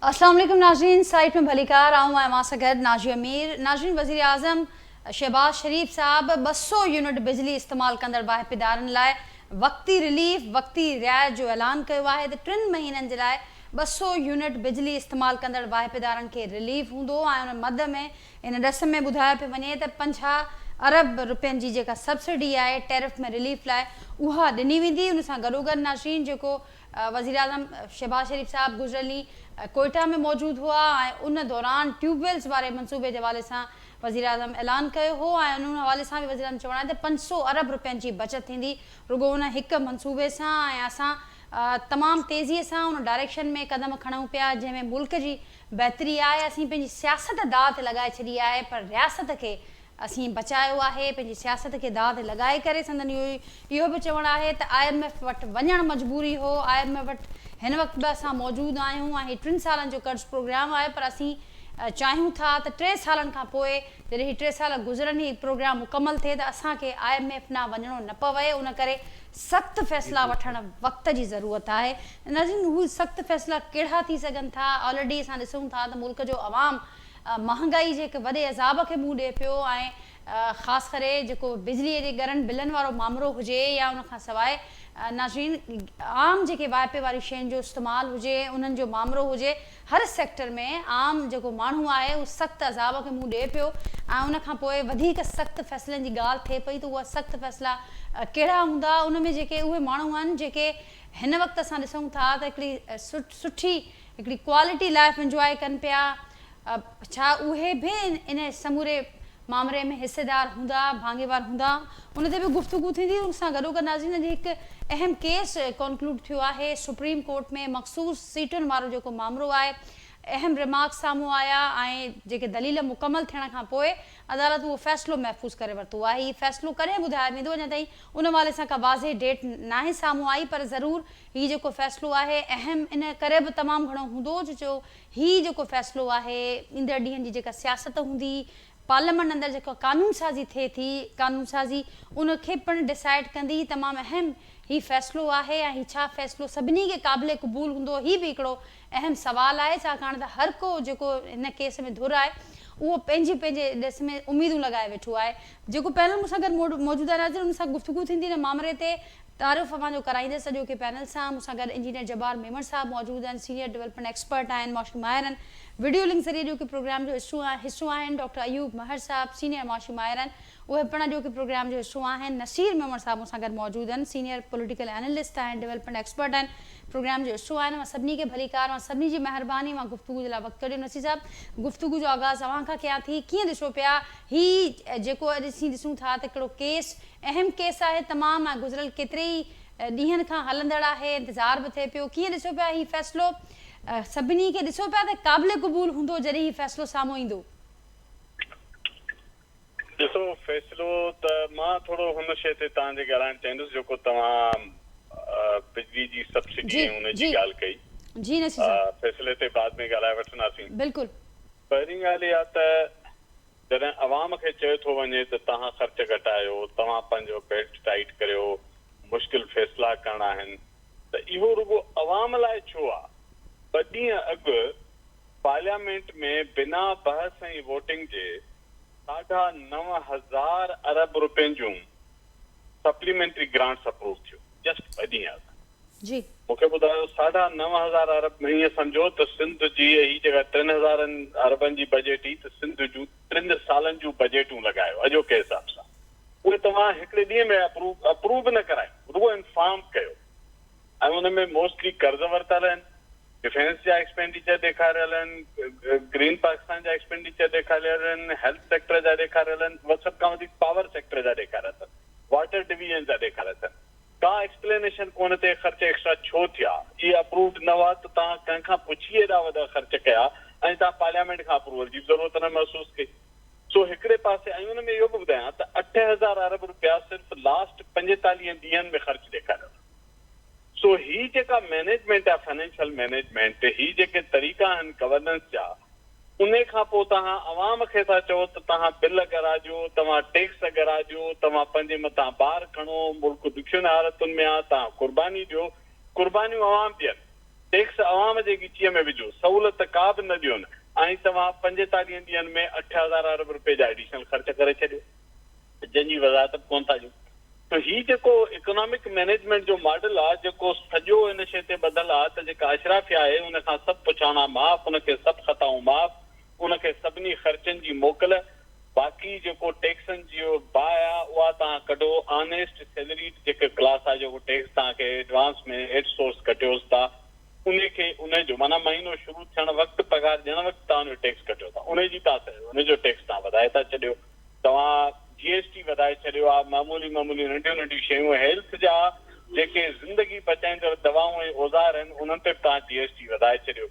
अस्सलाम वालेकुम नाज़रीन, साइट में भलीकार आऊँ मां सां गॾु नाज़ी अमीर। नाज़रीन, वज़ीर आज़म शहबाज शरीफ साहब 200 यूनिट बिजली इस्तेमाल कंदड़ वाहिपेदारनि लाइ वक्ती रिलीफ वक्ती रियायत जो ऐलान कयो आहे त 3 महीननि जे लाइ 200 यूनिट बिजली इस्तेमाल कंदड़ वाहिपेदारनि खे रिलीफ हूंदो ऐं उन मद में इन ॾस में ॿुधायो पियो वञे त 50 अरब रुपयनि जी जेका सब्सिडी आहे टैरिफ में रिलीफ लाइ उहा ॾिनी वेंदी। उन सां गॾोगॾु नाज़रीन जेको वज़ीर आज़म शहबाज शरीफ साहब गुज़िरियली कोयटा में मौजूदु हुआ ऐं उन दौरान ट्यूबवेल्स वारे मनसूबे जे हवाले सां वज़ीर आज़म ऐलान कयो हो ऐं उन हवाले सां बि वज़ीर आज़म चवणु आहे त 500 अरब रुपयनि जी बचति थींदी रुगो उन हिकु मनसूबे सां। ऐं असां तमामु तेज़ीअ सां उन डायरेक्शन में क़दम खणूं पिया जंहिंमें मुल्क जी बहितरी आहे। असीं पंहिंजी सियासत दाव ते लॻाए छॾी आहे पर रियासत खे असीं बचायो आहे, पंहिंजी सियासत खे दाव ते लॻाए करे। संदन इहो बि चवणु आहे त IMF वटि वञणु मजबूरी हो। IMF वटि हिन वक़्तु बि असां मौजूदु आहियूं ऐं हीउ 3 सालनि जो कर्ज़ु प्रोग्राम आहे पर असीं चाहियूं था त 3 सालनि खां पोइ जॾहिं हीउ 3 साल गुज़रनि हीउ प्रोग्राम मुकमल थिए त असांखे IMF न वञिणो न पवे। उन करे सख़्तु फ़ैसिला वठणु वक़्त जी ज़रूरत आहे। नाज़रीन, हू सख़्तु फ़ैसिला कहिड़ा थी सघनि था? ऑलरेडी असां ॾिसूं था त मुल्क जो अवाम महांगाई जे हिकु वॾे अज़ाब खे मुंहुं ॾिए पियो ऐं ख़ासि करे जेको बिजलीअ जे ॻरनि बिलनि वारो मामिलो हुजे या उन खां सवाइ नाज़रीन आम जेके वाइपे वारी शयुनि जो इस्तेमालु हुजे उन्हनि जो मामिलो हुजे, हर सेक्टर में आम जेको माण्हू आहे उहो सख़्तु अज़ाब खे मुंहुं ॾिए पियो ऐं उन खां पोइ वधीक सख़्तु फ़ैसिलनि जी ॻाल्हि थिए पई त उहा सख़्तु फ़ैसिला कहिड़ा हूंदा? उन में जेके उहे माण्हू आहिनि जेके हिन वक़्तु असां ॾिसूं था त हिकिड़ी सुठी हिकिड़ी क्वालिटी लाइफ इंजॉय कनि पिया, छा उहे बि इन समूरे मामले में हिसेदार हूंदा, भाङेवार हूंदा? उन ते बि गुफ़्तगू थींदी। उन सां गॾोगॾु नाज़रीन हिकु अहम केस कॉन्क्लूड थियो आहे सुप्रीम कोर्ट में मख़सूस सीटुनि वारो जेको मामिलो आहे। अहम रिमार्क्स साम्हूं आया ऐं जेके दलील मुकमल थियण खां पोइ अदालत उहो फ़ैसिलो महफ़ूज़ करे वरितो आहे। हीउ फ़ैसिलो कॾहिं ॿुधायो वेंदो अञा ताईं उन हवाले सां का वाज़े डेट नाहे साम्हूं आई पर ज़रूरु हीउ जेको फ़ैसिलो आहे अहम इन करे बि तमामु घणो हूंदो जो हीउ जेको फ़ैसिलो आहे ईंदड़ ॾींहंनि जी जेका सियासत हूंदी, पार्लियामेंट अंदरि जेको कानून साज़ी थिए थी, कानून साज़ी उनखे पिणु डिसाइड कंदी। तमामु अहम हीउ फ़ैसिलो आहे ऐं हीउ छा फ़ैसिलो सभिनी खे क़ाबिल क़बूल हूंदो, हीउ बि हिकिड़ो अहम सुवालु आहे छाकाणि त हर को जेको हिन केस में धुर आहे उहो पंहिंजे ॾिस में उमेदूं लॻाए वेठो आहे। जेको पैनल मूंसां गॾु मौजूदु आहे नाज़रीन, उन सां गुफ़्तगू थींदी हिन मामले ते। तारीफ़ पंहिंजो कराईंदे सॼो के पैनल सां मूंसां गॾु इंजीनियर जब्बार मेमण साहब मौजूदु आहिनि, सीनियर डेवलपमेंट एक्सपर्ट आहिनि, मौशी माहिर आहिनि, वीडियो लिंक ज़रिए जो कि प्रोग्राम जो हिस्सो आहिनि। डॉक्टर अयूब महर साहब सीनियर मौशी माहिर आहिनि, उहे पिणु जो कि प्रोग्राम जो हिस्सो आहिनि। नसीर मेमण साहब मूंसां गॾु मौजूदु आहिनि, सीनियर पॉलिटिकल एनालिस्ट आहिनि, डेवलपमेंट एक्सपर्ट आहिनि, प्रोग्राम जो हिस्सो आहिनि। मां सभिनी खे भलीकार, मां सभिनी जी महिरबानी, मां गुफ़्तगू जे लाइ वक़्तु कढियो। नसीर साहब, गुफ़्तगू जो आगाज़ तव्हां खां कयां थी, कीअं ॾिसो पिया हीउ जेको अॼु असीं ॾिसूं था त हिकिड़ो केस अहम केस आहे तमामु ऐं गुज़िरियल केतिरे ई ॾींहंनि खां हलंदड़ आहे, इंतज़ार बि थिए पियो, कीअं ॾिसो पिया हीउ फ़ैसिलो सभिनी खे ॾिसो पिया त क़ाबिल क़बूल हूंदो जॾहिं हीउ फ़ैसिलो साम्हूं ईंदो? ॾिसो फ़ैसिलो त मां थोरो हुन शइ ते तव्हांजे ॻाल्हाइणु चाहींदुसि जेको तव्हां बिजली जी सब्सिडी ऐं हुनजी ॻाल्हि कई। जी नसीर साहब, फ़ैसिले ते बाद में ॻाल्हाए वठंदासीं। बिल्कुलु। पहिरीं ॻाल्हि इहा त जॾहिं अवाम खे चयो थो वञे त तव्हां ख़र्च घटायो, तव्हां पंहिंजो बेल्ट टाइट करियो, मुश्किल फ़ैसिला करणा आहिनि, त इहो रुॻो अवाम लाइ छो आहे? 2 ॾींहं अॻु पार्लियामेंट में बिना बहस ऐं वोटिंग जे 9,500 अरब रुपयनि जूं सप्लीमेंट्री ग्रांट्स अप्रूव थियो, जस्ट 2 ॾींहं अॻु। जी मूंखे ॿुधायो 9,500 अरब में हीअं सम्झो त सिंध जी ही जेका 3,000 अरबनि जी बजट ई त सिंध जूं 3 सालनि जूं बजटूं लॻायो अॼोके हिसाब सां। उहे तव्हां हिकिड़े ॾींहं में अप्रूव न करायो, रुॻो इंफॉर्म कयो ऐं उन में मोस्टली कर्ज़ वरितल आहिनि, डिफेंस जा एक्सपेंडिचर ॾेखारियल आहिनि, ग्रीन पाकिस्तान जा एक्सपेंडिचर ॾेखारियल आहिनि, हेल्थ सेक्टर जा ॾेखारियल आहिनि, सभ खां वधीक पावर सेक्टर जा ॾेखारियल अथनि, वाटर डिवीजन जा ॾेखारियल अथनि। का एक्सप्लेनेशन कोन ते ख़र्च एक्स्ट्रा छो थिया? इहे अप्रूव्ड न हुआ त तव्हां कंहिंखां पुछी एॾा वॾा ख़र्च कया ऐं तव्हां पार्लियामेंट खां अप्रूवल जी ज़रूरत न महसूसु कई। सो हिकिड़े पासे ऐं हुन में इहो बि ॿुधायां त 8,000 अरब रुपया सिर्फ़ु लास्ट 45 ॾींहंनि में ख़र्च ॾेखारियो। सो ही जेका मैनेजमेंट आहे फाइनेंशियल मैनेजमेंट, ही जेके तरीक़ा आहिनि गवर्नेंस जा, उन खां पोइ तव्हां अवाम खे था चओ त तव्हां बिल घराइजो, तव्हां टैक्स घराइजो, तव्हां पंहिंजे मथां भार खणो, मुल्क दुखियुनि हालतुनि में आहे, तव्हां क़ुर्बानी ॾियो, क़ुर्बानियूं अवाम ॾियनि। टैक्स अवाम जे गिचीअ में विझो, सहूलियत का बि न ॾियो न, ऐं तव्हां 45 ॾींहंनि में 8,000 अरब रुपए जा एडिशनल ख़र्च करे छॾियो, जंहिंजी वज़ाहत कोन था ॾियो। त ही जेको इकोनॉमिक मैनेजमेंट जो मॉडल आहे, जेको सॼो हिन शइ ते ॿधल आहे त जेका अशराफिया आहे उन खां सभु पुछाणा माफ़, उनखे सभु ख़ताऊं माफ़, उनखे सभिनी ख़र्चनि जी मोकल, बाक़ी जेको टैक्सनि जो बाहि आहे उहा तव्हां कढो। ऑनेस्ट सैलरीड जेके क्लास आहे, जेको टैक्स तव्हांखे एडवांस में एड सोर्स कटियोसि था, उनखे उनजो माना महीनो शुरू थियण वक़्तु पघार ॾियण वक़्तु तव्हां उनजो टैक्स कटियो था, उनजो टैक्स तव्हां वधाए था छॾियो। तव्हां GST वधाए छॾियो आहे, मामूली नंढियूं नंढियूं शयूं, हेल्थ जा जेके ज़िंदगी बचाईंदड़ दवाऊं ऐं औज़ार आहिनि उन्हनि ते तव्हां GST वधाए छॾियो।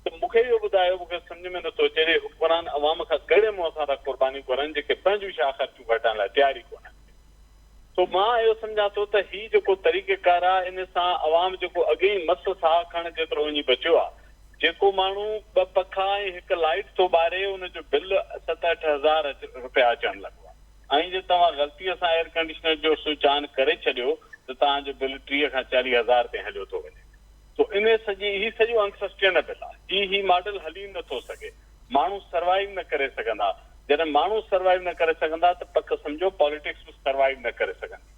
त मूंखे इहो ॿुधायो, मूंखे सम्झ में नथो अचे हुक्मरान अवाम खां कहिड़े मुंहं सां था क़ुर्बानियूं करनि जेके पंहिंजूं छा ख़र्चूं घटाइण लाइ तयारी कोन। तो मां इहो सम्झां थो त ही जेको तरीक़ेकार आहे, इन सां अवाम जेको अॻे ई मस साह खण जेतिरो वञी बचियो आहे, जेको माण्हू 2 पखा ऐं 1 लाइट थो ॿारे उनजो बिल 7-8 हज़ार रुपया अचणु लॻो आहे, ऐं जे तव्हां ग़लतीअ सां एयर कंडीशनर जो स्विच ऑन करे छॾियो त तव्हांजो बिल 30 खां 40 हज़ार ते हलियो थो वञे। तो इन ही सॼो अनसस्टेनेबल आहे, ही मॉडल हली नथो सघे, माण्हू सर्वाइव न करे सघंदा। जॾहिं माण्हू सर्वाइव न करे सघंदा त पक सम्झो पॉलिटिक्स बि सर्वाइव न करे सघंदी।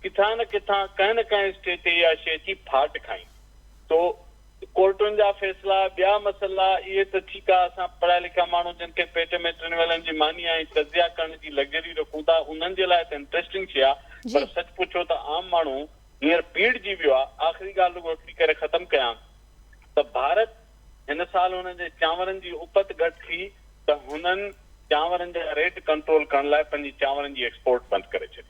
किथां न किथां कंहिं न कंहिं स्टेज ते इहा शइ जी फाट खाई। तो कोर्टुनि जा फैसला, ॿिया मसइला, इहे त ठीकु आहे, असां पढ़िया लिखिया माण्हू जिन खे पेट में टिन वेलनि जी मानी ऐं तज़िया करण जी लग्जरी रखूं था, उन्हनि जे लाइ त इंट्रस्टिंग शइ आहे, पर सच पुछो त आम माण्हू हींअर पीड़जी वियो आहे। आख़िरी ॻाल्हि हिकिड़ी करे ख़तमु कयां त भारत हिन साल हुननि जे चांवरनि जी उपत घटि थी त हुननि चांवरनि जा रेट कंट्रोल करण लाइ पंहिंजी चांवरनि जी एक्सपोर्ट बंदि करे छॾी,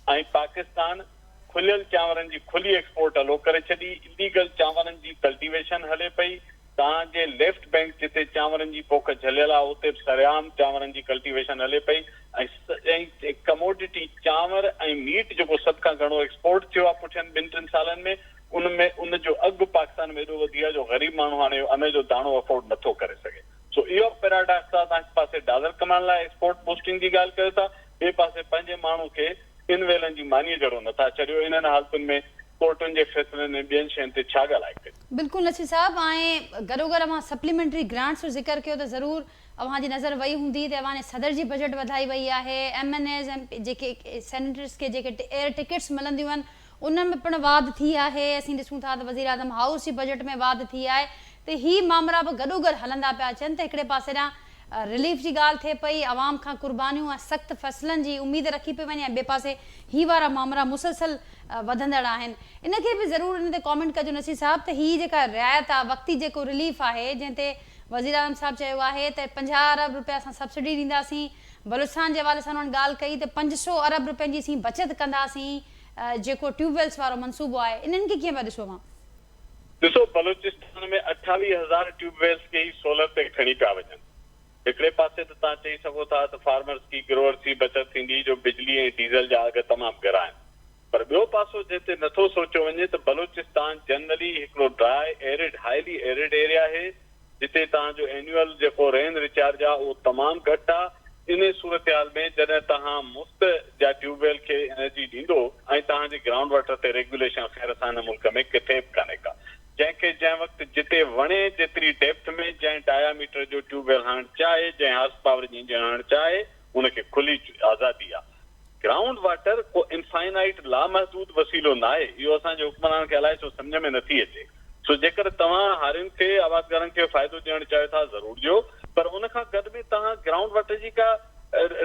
ऐं पाकिस्तान खुलियल चांवरनि जी खुली एक्सपोर्ट हलो करे छॾी। इलीगल चांवरनि जी कल्टीवेशन हले पई। तव्हांजे लेफ्ट बैंक जिते चांवरनि जी पोख झलियल आहे उते सरेआम चांवरनि जी कल्टीवेशन हले पई, ऐं कमोडिटी चांवर ऐं मीट जेको सभ खां घणो एक्सपोर्ट थियो आहे पुठियनि 2-3 सालनि में, उनमें उनजो अघु पाकिस्तान में एॾो वधी आहे जो ग़रीब माण्हू हाणे अने जो दाणो अफोर्ड नथो करे सघे। सो इहो पैराडॉक्स आहे, तव्हां हिकु पासे डॉलर कमाइण लाइ एक्सपोर्ट बूस्टिंग जी ॻाल्हि कयो था, ॿिए पासे पंहिंजे माण्हू खे इन वेलनि जी मानीअ जहिड़ो नथा छॾियो। इन्हनि हालतुनि में कोर्टुनि जे फैसलनि ऐं ॿियनि शयुनि ते छा ॻाल्हाए कजे। बिल्कुलु नसीर साहब, ऐं गॾोगॾु अवां सप्लीमेंट्री ग्रांट्स जो ज़िक्र कयो त ज़रूरु अवांजी नज़र वई हूंदी त अवां सदर जी बजट वधाई वई आहे। MNAs जेके सेनेटर्स खे जेके एयर टिकट्स मिलंदियूं आहिनि उन्हनि में पिणु वाध थी आहे। असीं ॾिसूं था त वज़ीर आज़म हाउस जी बजट में वाध थी आहे। त ही मामला बि गॾोगॾु हलंदा पिया अचनि त हिकिड़े पासे ॾांहुं रिलीफ जी ॻाल्हि थिए पई, आवाम खां कुर्बानियूं ऐं सख़्तु फ़ैसिलनि जी उमेद रखी पई वञे, ऐं ॿिए पासे ही वारा मामला मुसलसल वधंदड़ आहिनि। इनखे बि ज़रूरु इन ते कॉमेंट कजो नसीर साहब त ही जेका रिआयत आहे, वक़्ती जेको रिलीफ आहे, जंहिं ते वज़ीर आज़म साहब चयो आहे त 50 अरब रुपया असां सब्सिडी ॾींदासीं, बलूचिस्तान जे हवाले सां उन्हनि ॻाल्हि कई त 500 अरब रुपयनि जी असीं बचति कंदासीं, जेको ट्यूबवेल्स वारो मनसूबो आहे, इन्हनि खे कीअं पिया ॾिसो मां? ॾिसो, बलूचिस्तान में 28,000 ट्यूबवेल्स खे ई सोलर ते खणी पिया वञनि। हिकिड़े पासे त तव्हां चई सघो था त फार्मर्स की ग्रोअर्स जी बचति थींदी, जो बिजली ऐं डीज़ल जा अघ तमामु घणा आहिनि, पर ॿियो पासो जिते नथो सोचियो वञे त बलूचिस्तान जनरली हिकिड़ो dry arid highly arid area आहे, जिते तव्हांजो एन्युअल जेको रेन रिचार्ज आहे उहो तमामु घटि आहे। इन सूरत हाल में जॾहिं तव्हां मुफ़्त जा ट्यूबवेल खे एनर्जी ॾींदो ऐं तव्हांजे ग्राउंड वाटर ते रेगुलेशन ख़ैर असां हिन मुल्क में किथे बि कान्हे का, जंहिं वक़्तु जिते वणे जेतिरी डेप्थ में जंहिं डायामीटर जो ट्यूबवेल हणणु चाहे, जंहिं हॉर्स पावर जी इंजन हणणु चाहे, उनखे खुली आज़ादी आहे। ग्राउंड वाटर को इनफाइनाइट लामहदूद वसीलो न आहे, इहो असांजे हुक्मरान खे अलाए छो सम्झ में नथी अचे। सो जेकर तव्हां हारियुनि खे आबादगारनि खे फ़ाइदो ॾियणु चाहियो था ज़रूरु ॾियो, पर उन खां गॾु बि तव्हां ग्राउंड वाटर जी का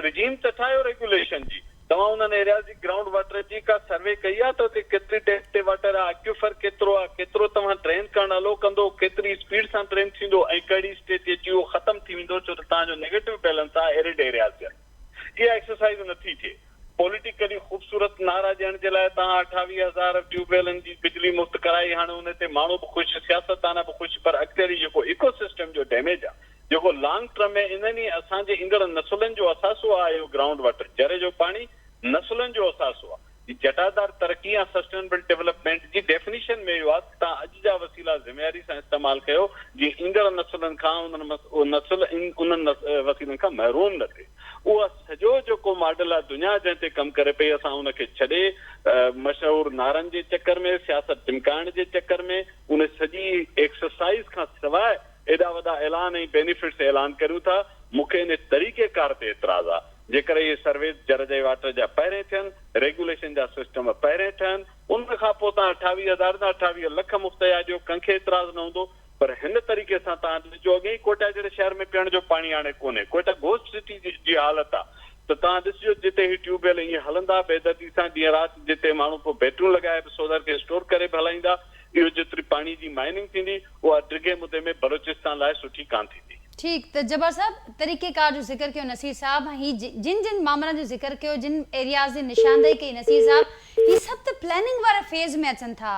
रिजीम त ठाहियो रेगुलेशन जी। तव्हां उन्हनि एरिया जी ग्राउंड वाटर जी का सर्वे कई आहे त उते केतिरी डेप्थ ते वाटर आहे, एक्यूफर केतिरो आहे, केतिरो तव्हां ड्रेन करणु हलो कंदो, केतिरी स्पीड सां ड्रेन थींदो ऐं कहिड़ी स्टेज ते अची उहो ख़तमु थी वेंदो, छो त तव्हांजो नेगेटिव बैलेंस आहे एरिड एरियाज़ जा। इहा एक्सरसाइज़ नथी थिए। पॉलिटिकली ख़ूबसूरत नारा ॾियण जे लाइ तव्हां 28,000 ट्यूबवेलनि जी बिजली मुफ़्त कराई, हाणे उन ते माण्हू बि ख़ुशि, सियासतदान बि ख़ुशि, पर अॻिते जेको इको सिस्टम जो डैमेज आहे, जेको लॉन्ग टर्म में इन्हनि असांजे ईंदड़ नसुलनि जो असासो आहे, इहो ग्राउंड वाटर जरे जो पाणी नसुलनि जो असासो आहे। जटादार तरक्की या सस्टेनेबल डेवलपमेंट जी डेफिनेशन में इहो आहे तव्हां अॼु जा वसीला ज़िमेवारी सां इस्तेमालु कयो जीअं ईंदड़ नसुलनि खां उन्हनि वसीलनि खां महरूम न थिए। उहा सॼो जेको मॉडल आहे दुनिया जंहिं ते कमु करे पई असां उनखे छॾे मशहूरु नारनि जे चकर में सियासत टिमकाइण जे चकर में उन सॼी एक्सरसाइज़ खां सवाइ एॾा वॾा ऐलान ऐं बेनिफिट्स ऐलान करियूं था। मूंखे इन तरीक़ेकार ते एतिराज़ आहे जेकर इहे सर्वे जर जे वाटर जा पहिरें थियनि, रेगुलेशन जा सिस्टम पहिरें ठहनि, उन खां पोइ तव्हां 28,000 न 28 लख मुफ़्त ॾियो, कंहिंखे एतिराज़ न हूंदो। पर हिन तरीक़े सां तव्हां ॾिसो अॻे ई कोटा जहिड़े शहर में पीअण जो पाणी हाणे कोन्हे, कोटा घोस्ट सिटी जी हालत आहे। त तव्हां ॾिसिजो जिते ही ट्यूबवेल ईअं हलंदा बेदर्दी सां ॾींहं राति, जिते माण्हू पोइ बैटरियूं लॻाए सोलर खे स्टोर करे बि हलाईंदा, इहो जेतिरी पाणी जी माइनिंग थींदी उहा डिघे मुदे में बलोचिस्तान लाइ सुठी कान थींदी। ठीक, तो जबर साहब तरीक़ेकार जो जिक्र किया नसीर साहब, ही जिन जिन मामलों जो जिक्र किया, जिन एरियाज़ की निशानदेही कई नसीर साहब, ये सब तो प्लानिंग वाले फेज़ में अचन था।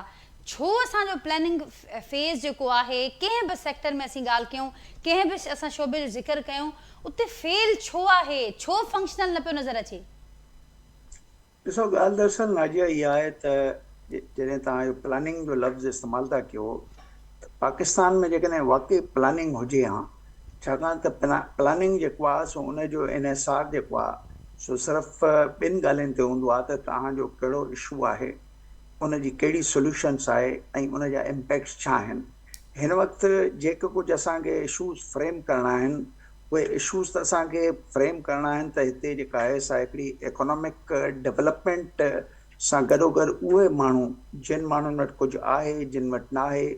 छो असांजो प्लानिंग फेज़ जो आहे कंहिं भी सेक्टर में असीं ॻाल्हि कयूं, कंहिं भी असां शोबे जो जिक्र कयूं, उते फेल छो आहे, छो फंक्शनल न पियो नज़र अचे? ॾिसो ॻाल्हि दरअसल नाजिया इहा आहे त जॾहिं तव्हां प्लानिंग जो लफ़्ज़ इस्तेमालु था कयो, पाकिस्तान में जेकॾहिं वाकई प्लानिंग हुजे हा, छाकाणि त प्लानिंग जेको आहे सो उनजो इन्हिसार जेको आहे सो सिर्फ़ु ॿिनि ॻाल्हियुनि ते हूंदो आहे त तव्हांजो कहिड़ो इशू आहे, उनजी कहिड़ी सोल्यूशन्स आहे ऐं उनजा इम्पैक्ट्स छा आहिनि। हिन वक़्तु जेके कुझु असांखे इशूज़ फ्रेम करणा आहिनि, उहे इशूज़ त असांखे फ्रेम करणा आहिनि त हिते जेका आहे सा हिकिड़ी इकोनॉमिक डेवलपमेंट सां गॾोगॾु उहे माण्हू जिन माण्हुनि वटि कुझु आहे, जिन वटि न आहे,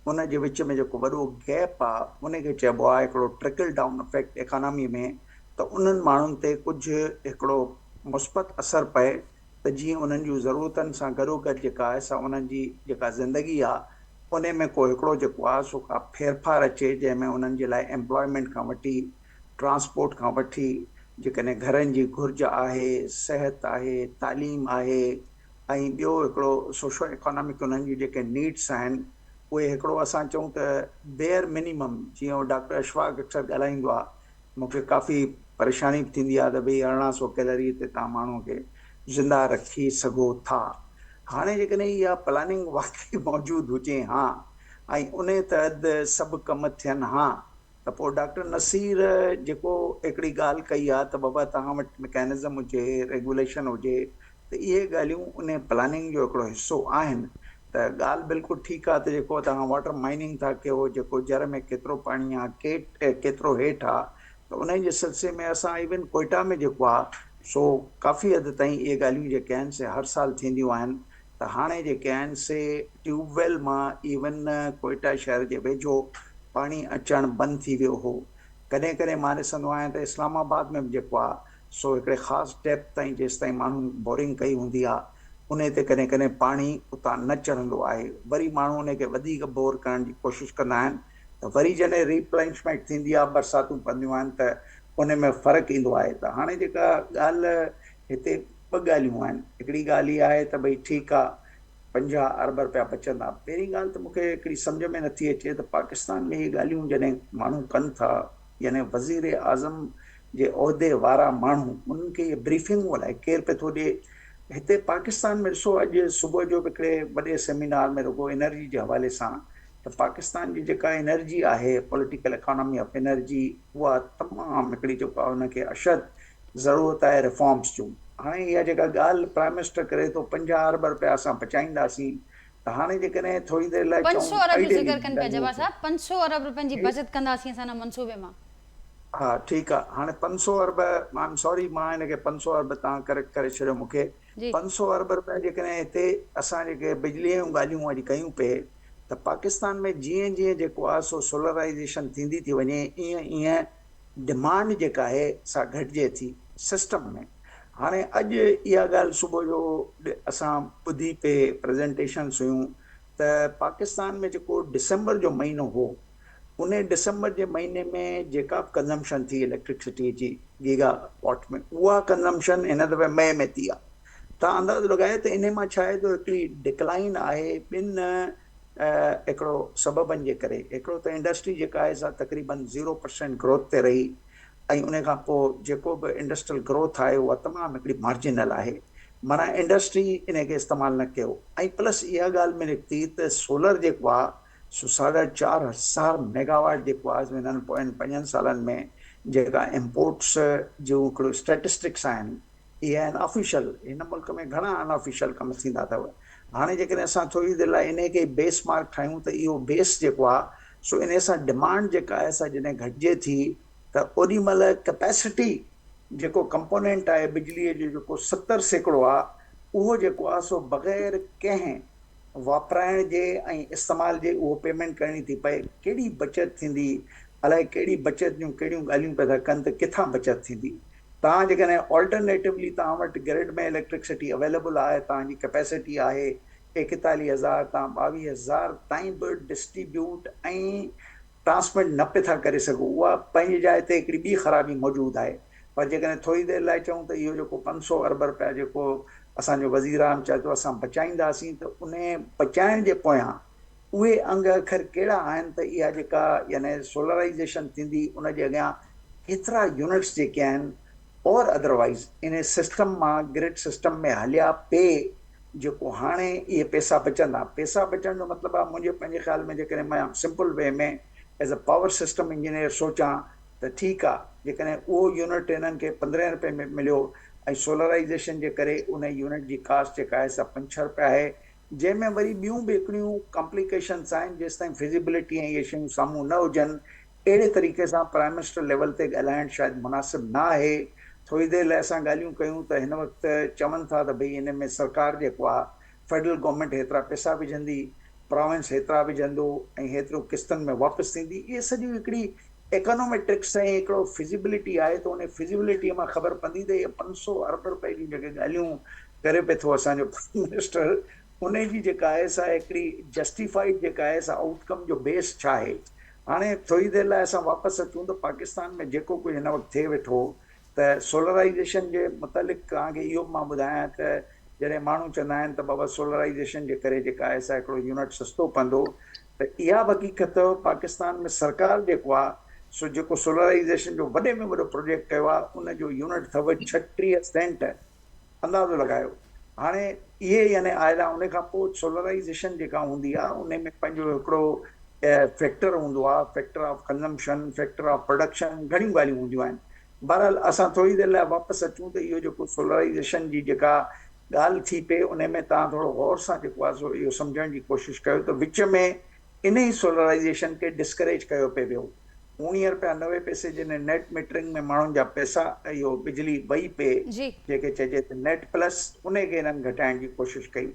उन जे विच में जेको वॾो गैप आहे उनखे चइबो आहे हिकिड़ो ट्रिकल डाउन इफेक्ट इकोनॉमी में, त उन्हनि माण्हुनि ते कुझु हिकिड़ो मुस्बत असरु पए त जीअं उन्हनि जूं ज़रूरतनि सां गॾोगॾु जेका आहे सा उन्हनि जी जेका ज़िंदगी आहे उन में को हिकिड़ो जेको आहे सो का फेरफार अचे, जंहिंमें उन्हनि जे लाइ एम्प्लॉयमेंट खां वठी, ट्रांसपोर्ट खां वठी, जेकॾहिं घरनि जी घुर्ज आहे, सिहत आहे, तालीम आहे, ऐं ॿियो हिकिड़ो सोशो इकोनॉमिक उन्हनि जी जेके नीड्स आहिनि उहे हिकिड़ो असां चऊं त बेयर मिनिमम, जीअं डॉक्टर अशफाक अक्सर ॻाल्हाईंदो आहे, मूंखे काफ़ी परेशानी थींदी आहे त भई 1800 कैलोरी ते तव्हां माण्हूअ खे ज़िंदा रखी सघो था। हाणे जेकॾहिं इहा प्लानिंग वाकई मौजूदु हुजे हा ऐं उन तहत सभु कम थियनि हा, त पोइ डॉक्टर नसीर जेको हिकिड़ी ॻाल्हि कई आहे त बाबा तव्हां वटि मैकेनिज़म हुजे, रेगुलेशन हुजे, त इहे ॻाल्हियूं उन प्लानिंग जो हिकिड़ो हिसो आहिनि। त ॻाल्हि बिल्कुलु ठीकु आहे त जेको तव्हां वाटर माइनिंग था कयो, जेको जर में केतिरो पाणी आहे, केतिरो हेठि आहे, त उन जे सिलसिले में असां इवन कोयटा में जेको आहे सो काफ़ी हद ताईं इहे ॻाल्हियूं जेके आहिनि से हर साल थींदियूं आहिनि। त हाणे जेके आहिनि से ट्यूबवेल मां इवन कोयटा शहर जे वेझो पाणी अचणु बंदि थी वियो हो। कॾहिं कॾहिं मां ॾिसंदो आहियां त इस्लामाबाद में बि जेको आहे सो हिकिड़े ख़ासि डेप्थ ताईं जेसि ताईं माण्हू बोरिंग कई हूंदी आहे उन ते कॾहिं कॾहिं पाणी उतां न चढ़ंदो आहे, वरी माण्हू उनखे वधीक बोर करण जी कोशिशि कंदा आहिनि, त वरी जॾहिं रिप्लेनिशमेंट थींदी आहे, बरसातूं पवंदियूं आहिनि त उन में फ़र्क़ु ईंदो आहे। त हाणे जेका ॻाल्हि हिते ॿ ॻाल्हियूं आहिनि, हिकिड़ी ॻाल्हि इहा आहे त भई ठीकु आहे 50 अरब रुपया बचंदा। पहिरीं ॻाल्हि त मूंखे हिकिड़ी सम्झ में नथी अचे त पाकिस्तान में इहे ॻाल्हियूं जॾहिं माण्हू कनि था, यानी वज़ीर आज़म जे उहिदे वारा माण्हू उन्हनि खे इहे ब्रीफिंग लाइ केरु पियो थो ॾिए। हिते पाकिस्तान में ॾिसो अॼु सुबुह जो बि हिकिड़े वॾे सेमिनार में रुगो एनर्जी जे हवाले सां, त पाकिस्तान जी जेका एनर्जी आहे, पॉलिटिकल इकोनॉमी ऑफ एनर्जी, उहा तमामु हिकिड़ी जेको आहे उनखे अशद ज़रूरत आहे रिफॉर्म्स जूं। हाणे इहा जेका ॻाल्हि प्राइम मिनिस्टर करे थो 50 अरब रुपया असां बचाईंदासीं, त हाणे जेकॾहिं थोरी देरि लाइ 500 अरब जो जिक्र कनि पिया जवाब साहब, 500 अरब रुपयनि जी बचत कंदासीं असां मंसूबे मां। हा ठीकु आहे, हाणे 500 अरब, आई एम सॉरी मां हिनखे 500 अरब तव्हां करेक्ट करे छॾियो मूंखे। 500 अरब रुपया जेकॾहिं हिते असां जेके बिजलीअ जूं ॻाल्हियूं अॼु कयूं पिए, त पाकिस्तान में जीअं जीअं जेको आहे सो सोलराइज़ेशन थींदी थी वञे, ईअं ईअं डिमांड जेका आहे सा घटिजे थी सिस्टम में। हाणे अॼु इहा ॻाल्हि सुबुह जो असां ॿुधी पिए प्रेज़ेंटेशन्स हुयूं त पाकिस्तान में जेको डिसंबर जो महीनो हो, उन डिसंबर जे महीने में जेका कंज़म्पशन थी इलेक्ट्रिसिटी जी गीगा वॉट में, उहा कंज़म्पशन हिन दफ़े मई में थी आहे। तव्हां अंदाज़ो लॻायो त इन मां छा आहे त हिकिड़ी डिक्लाइन आहे ॿिनि हिकिड़ो सबबनि जे करे। हिकिड़ो त इंडस्ट्री जेका आहे सा तक़रीबन 0% ग्रोथ ते रही, ऐं उन खां पोइ जेको बि इंडस्ट्रियल ग्रोथ आहे उहा तमामु हिकिड़ी मार्जिनल आहे। माना इंडस्ट्री इनखे इस्तेमालु न कयो। ऐं प्लस इहा ॻाल्हि में निकिती त सोलर जेको आहे सो 4,500 मेगावाट जेको आहे हिननि पोयनि 5 सालनि में जेका इम्पोर्ट्स जो हिकिड़ो स्टेटिस्टिक्स आहिनि इहे आहिनि ऑफिशियल। हिन मुल्क में घणा अनऑफिशियल कम थींदा अथव। हाणे जेकॾहिं असां थोरी देरि लाइ इन खे बेस मार्क ठाहियूं त इहो बेस जेको आहे सो इन सां डिमांड जेका आहे असां जॾहिं घटिजे थी त ओॾी महिल कैपेसिटी जेको कंपोनेंट आहे बिजलीअ जो जेको 70% आहे उहो जेको आहे सो बग़ैर कंहिं वापराइण जे ऐं इस्तेमाल जे उहो पेमेंट करणी थी पए। कहिड़ी बचति थींदी, अलाए कहिड़ी बचति जूं कहिड़ियूं ॻाल्हियूं पिया था कनि त किथां बचति थींदी। तव्हां जेकॾहिं ऑल्टरनेटिवली तव्हां वटि ग्रिड में इलेक्ट्रिसिटी अवेलेबल आहे, तव्हांजी कैपेसिटी आहे 41,000, तव्हां 22,000 ताईं बि डिस्ट्रीब्यूट ऐं ट्रांसमिट न पिया था करे सघो, उहा पंहिंजी जाइ ते हिकिड़ी ॿी ख़राबी मौजूदु आहे। पर जेकॾहिं थोरी देरि लाइ चऊं त इहो जेको 500 अरब रुपया जेको असांजो वज़ीर आम चए थो असां बचाईंदासीं, त उन बचाइण जे पोयां उहे अंग अखर कहिड़ा आहिनि त इहा जेका यानी सोलराइज़ेशन थींदी उनजे अॻियां केतिरा यूनिट्स जेके आहिनि और अदरवाइज़ इन सिस्टम मां ग्रिड सिस्टम में हलिया पे जेको हाणे इहे पैसा बचंदा। पैसा बचण जो मतिलबु आहे मुंहिंजे पंहिंजे ख़्याल में जेकॾहिं मां सिंपल वे में as a power system engineer सोचां त ठीकु आहे, जेकॾहिं उहो यूनिट हिननि खे 15 रुपए में मिलियो ऐं सोलराइज़ेशन जे करे उन यूनिट जी कास्ट जेका आहे सा 5-6 रुपया आहे, जंहिंमें वरी ॿियूं बि हिकिड़ियूं कॉम्प्लिकेशन्स आहिनि जेसि ताईं फिज़िबिलिटी ऐं इहे शयूं साम्हूं न हुजनि अहिड़े तरीक़े सां प्राइम मिनिस्टर लेवल ते ॻाल्हाइणु शायदि मुनासिबु न आहे। थोरी देरि लाइ असां ॻाल्हियूं कयूं त हिन वक़्तु चवनि था त भई हिन में सरकार जेको आहे फेडरल गवर्नमेंट हेतिरा पैसा विझंदी, प्रोविंस हेतिरा विझंदो ऐं हेतिरो किस्तनि में वापसि थींदी। इहे सॼियूं हिकिड़ी इकोनॉमेट्रिक्स ऐं हिकिड़ो फिज़िबिलिटी आहे त उन फिज़िबिलिटीअ मां ख़बर पवंदी त इहे 500 अरब रुपए जूं जेके ॻाल्हियूं करे पियो थो असांजो प्राइम मिनिस्टर, उन जी जेका आहे सा हिकिड़ी जस्टिफाइड जेका आहे सा आउटकम जो बेस छा आहे। हाणे थोरी देरि लाइ असां वापसि अचूं त पाकिस्तान में जेको कुझु हिन वक़्तु थिए वेठो त सोलराइज़ेशन जे मुतालिक़ तव्हांखे इहो मां ॿुधायां त जॾहिं माण्हू चवंदा आहिनि त बाबा सोलराइज़ेशन जे करे जेका आहे सा हिकिड़ो यूनिट सस्तो पवंदो, त इहा बि हक़ीक़त पाकिस्तान में सरकार जेको आहे सो जेको सोलराइज़ेशन जो वॾे में वॾो प्रोजेक्ट कयो आहे उनजो यूनिट अथव 36 सेंट, अंदाज़ो लॻायो। हाणे इहे यानी आयल आहे। उन खां पोइ सोलराइज़ेशन जेका हूंदी आहे उन में पंहिंजो हिकिड़ो फैक्टर हूंदो आहे, factor of consumption, factor of production, घणियूं ॻाल्हियूं हूंदियूं आहिनि। बहरहाल असां थोरी देरि लाइ वापसि अचूं त इहो जेको सोलराइज़ेशन जी जेका ॻाल्हि थी पए उन में तव्हां थोरो गौर सां जेको आहे सो इहो सम्झण जी कोशिशि कयो त विच में इन ई सोलराइज़ेशन खे डिस्करेज कयो पिए वियो। 19 रुपया 90 पैसे जॾहिं नेट मीटरिंग में माण्हुनि जा पैसा इहो बिजली वई पे जी जेके चइजे त नेट प्लस उनखे हिननि घटाइण जी कोशिशि कई।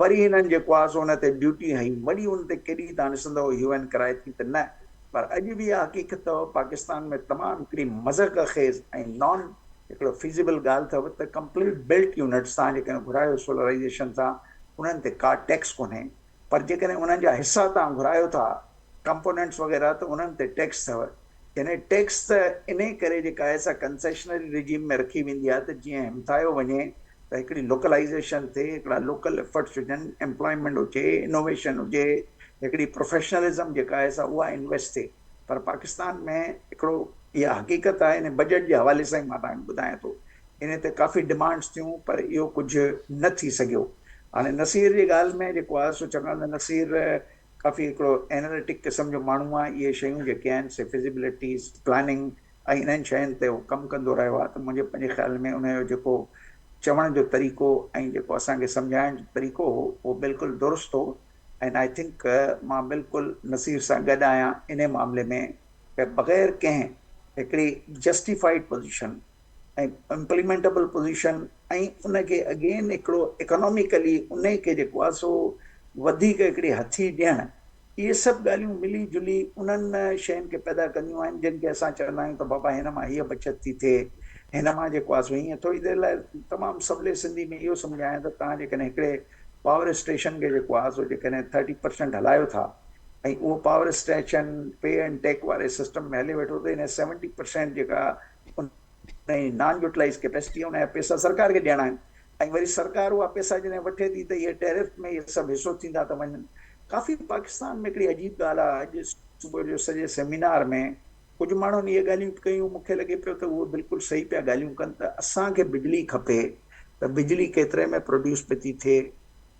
वरी हिननि जेको आहे सो हुन ते ड्यूटी हई, वरी हुन ते केॾी तव्हां ॾिसंदव UN कराए थी त न। पर अॼु बि इहा हक़ीक़त अथव पाकिस्तान में तमामु हिकिड़ी मज़क ख़ेज़ ऐं नॉन हिकिड़ो फिज़िबल ॻाल्हि अथव त कंप्लीट बिल्ट यूनिट्स तव्हां जेकॾहिं घुरायो सोलराइज़ेशन सां उन्हनि ते का टैक्स कोन्हे, पर जेकॾहिं उन्हनि जा हिसा तव्हां घुरायो था कंपोनेंट्स वग़ैरह त उन्हनि ते टैक्स अथव। यानी टैक्स त इन करे जेका आहे सा कंसेशनरी रिजीम में रखी वेंदी आहे त जीअं हिमथायो वञे त हिकिड़ी लोकलाइज़ेशन थिए, हिकिड़ा लोकल एफर्ट्स हुजनि, एम्प्लॉयमेंट हुजे, इनोवेशन हुजे, हिकिड़ी प्रोफेशनलिज़म जेका आहे सा उहा इन्वेस्ट थिए। पर पाकिस्तान में हिकिड़ो इहा हक़ीक़त आहे, इन बजट जे हवाले सां ई मां तव्हांखे ॿुधायां थो, इन ते काफ़ी डिमांड्स थियूं पर इहो कुझु न थी सघियो। हाणे नसीर जी ॻाल्हि में जेको आहे सो चङा त नसीर काफ़ी हिकिड़ो एनालिटिक क़िस्म जो माण्हू आहे। इहे शयूं जेके आहिनि से फिज़िबिलिटीज़, प्लानिंग ऐं इन्हनि शयुनि ते उहो कमु कंदो रहियो आहे। त मुंहिंजे पंहिंजे ख़्याल में उनजो जेको चवण जो तरीक़ो ऐं जेको असांखे सम्झाइण जो तरीक़ो हो उहो बिल्कुलु दुरुस्त हो। एंड आई थिंक मां बिल्कुलु नसीर सां गॾु आहियां इन मामले में कि बग़ैर कंहिं हिकिड़ी जस्टिफाइड पोज़ीशन ऐं इम्प्लीमेंटेबल पोज़ीशन ऐं उनखे अगेन हिकिड़ो इकोनॉमिकली उन खे जेको आहे सो वधीक हिकिड़ी हथी ॾियणु, इहे सभु ॻाल्हियूं मिली जुली उन्हनि शयुनि खे पैदा कंदियूं आहिनि जिन खे असां चवंदा आहियूं त बाबा हिन मां हीअ बचति थी थिए, हिन मां जेको आहे सो हीअं। थोरी देरि लाइ तमामु सवले सिंधी में इहो सम्झायां त तव्हां जेकॾहिं हिकिड़े पावर स्टेशन खे जेको आहे सो जेकॾहिं 30% हलायो था ऐं उहो पावर स्टेशन पे एंड टेक वारे सिस्टम में हले वेठो त हिन 70% जेका नॉन यूटिलाइज़ कैपेसिटी आहे उनजा पैसा सरकार खे ॾियणा आहिनि ऐं वरी सरकार उहा पैसा जॾहिं वठे थी त इहे टैरिफ में इहे सभु हिसो थींदा था वञनि। काफ़ी पाकिस्तान में हिकिड़ी अजीब ॻाल्हि आहे। अॼु सुबुह जो सॼे सेमिनार में कुझु माण्हुनि इहे ॻाल्हियूं कयूं, मूंखे लॻे पियो त उहे बिल्कुलु सही पिया ॻाल्हियूं कनि त असांखे बिजली खपे त बिजली केतिरे में प्रोड्यूस पई थी थिए,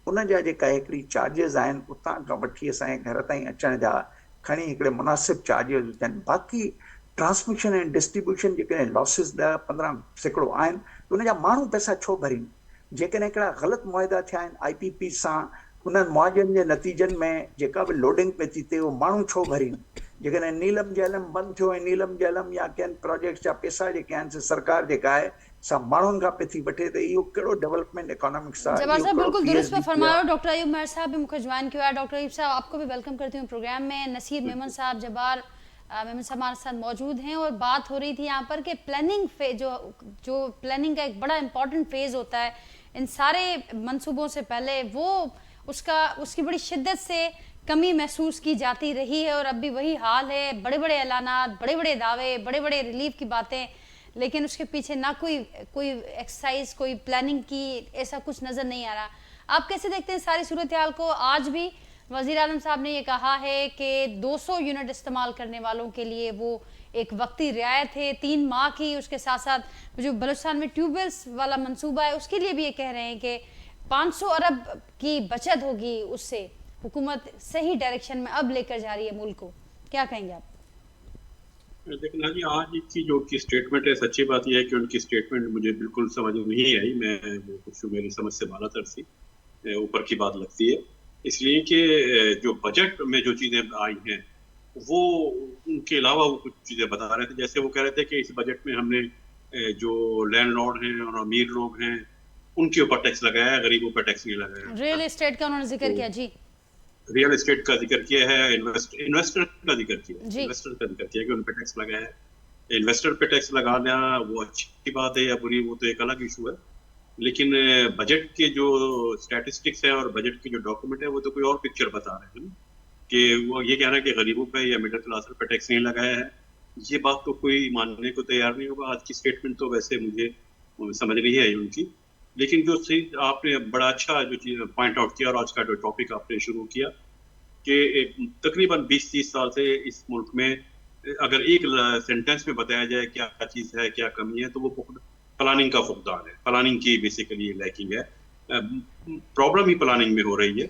उन जा जेका हिकिड़ी चार्जिस आहिनि उतां खां वठी असांजे घर ताईं अचण जा खणी हिकिड़े मुनासिब चार्जिस हुजनि। बाक़ी ट्रांसमिशन ऐं डिस्ट्रीब्यूशन जेकॾहिं लॉसिस 10-15% आहिनि त उन जा माण्हू पैसा छो भरीनि? जेकॾहिं हिकिड़ा ग़लति मुआदा थिया आहिनि IPP सां, उन्हनि मुआदनि जे नतीजनि में जेका बि लोडिंग पई थी थिए उहो माण्हू छो भरीनि? जेकॾहिं नीलम जैलम बंदि थियो ऐं नीलम जैलम या कंहिं प्रोजेक्ट जा पैसा जेके आहिनि सरकार जेका आहे सा माण्हुनि खां पई थी वठे, त इहो कहिड़ो डेवलपमेंट इकोनॉमिक्स आहे? जवाब इहो साहब कहिड़ो बिल्कुल दुरुस्त पे PSD फरमा रहे आहे? हो। डॉक्टर अयूब मेहर साहब भी मुझे ज्वाइन किया है। डॉक्टर अयूब साहब आपको भी वेलकम करती हूँ प्रोग्राम में। नसीर मेमन साहब, जब्बार मेमन साहब हमारे साथ मौजूद हैं और बात हो रही थी यहाँ पर कि प्लानिंग फेज जो प्लानिंग का एक बड़ा इंपॉर्टेंट फेज होता है इन सारे मंसूबों से पहले, वो उसकी बड़ी शिद्दत से कमी महसूस की जाती रही है और अब भी वही हाल है। बड़े बड़े ऐलानात, बड़े बड़े दावे, बड़े बड़े रिलीफ की बातें, लेकिन उसके पीछे ना कोई एक्सरसाइज, कोई प्लानिंग की ऐसा कुछ नज़र नहीं आ रहा। आप कैसे देखते हैं सारी सूरत हाल को? आज भी वज़ीर आज़म साहब ने ये कहा है कि 200 यूनिट इस्तेमाल करने वालों के लिए वो एक वक्ती रियायत है 3 माह की। उसके साथ साथ जो बलूचिस्तान में ट्यूबवेल्स वाला मंसूबा है उसके लिए भी ये कह रहे हैं कि 500 अरब की बचत होगी, उससे हुकूमत सही डायरेक्शन में अब लेकर जा रही है मुल्क को। क्या कहेंगे आप? लेकिन जी आज की जो उनकी स्टेटमेंट है, सच्ची बात यह है कि उनकी स्टेटमेंट मुझे बिल्कुल समझ नहीं आई। मैं कुछ मेरी समझ से बालातर सी ऊपर की बात लगती है, इसलिए कि जो बजट में जो चीज़ें आई हैं वो उनके अलावा वो कुछ चीज़ें बता रहे थे। जैसे वो कह रहे थे कि इस बजट में हमने जो लैंडलॉर्ड हैं और अमीर लोग हैं उनके ऊपर टैक्स लगाया है, गरीबों पर टैक्स नहीं लगाया। रियल एस्टेट का उन्होंने जिक्र किया जी, रियल एस्टेट का जिक्र किया है, इन्वेस्टर का जिक्र किया है, इन्वेस्टर का जिक्र किया कि उन पे टैक्स लगाया है। इन्वेस्टर पे टैक्स लगाना वो अच्छी बात है या बुरी, वो तो एक अलग इशू है। लेकिन बजट के जो स्टैटिस्टिक्स है और बजट के जो डॉक्यूमेंट है वो तो कोई और पिक्चर बता रहे हैं कि वो ये कह रहा है कि गरीबों पे या मिडिल क्लास पे टैक्स नहीं लगाया है। ये बात तो कोई मानने को तैयार नहीं होगा। आज की स्टेटमेंट तो वैसे मुझे समझ नहीं आई उनकी, लेकिन जो सही आपने बड़ा अच्छा जो चीज़ पॉइंट आउट किया और आज का जो टॉपिक आपने शुरू किया कि तकरीबन 20-30 साल से इस मुल्क में अगर एक सेंटेंस में बताया जाए क्या चीज़ है, क्या कमी है, तो वो प्लानिंग का फुकदान है। प्लानिंग की बेसिकली लैकिंग है, प्रॉब्लम ही प्लानिंग में हो रही है।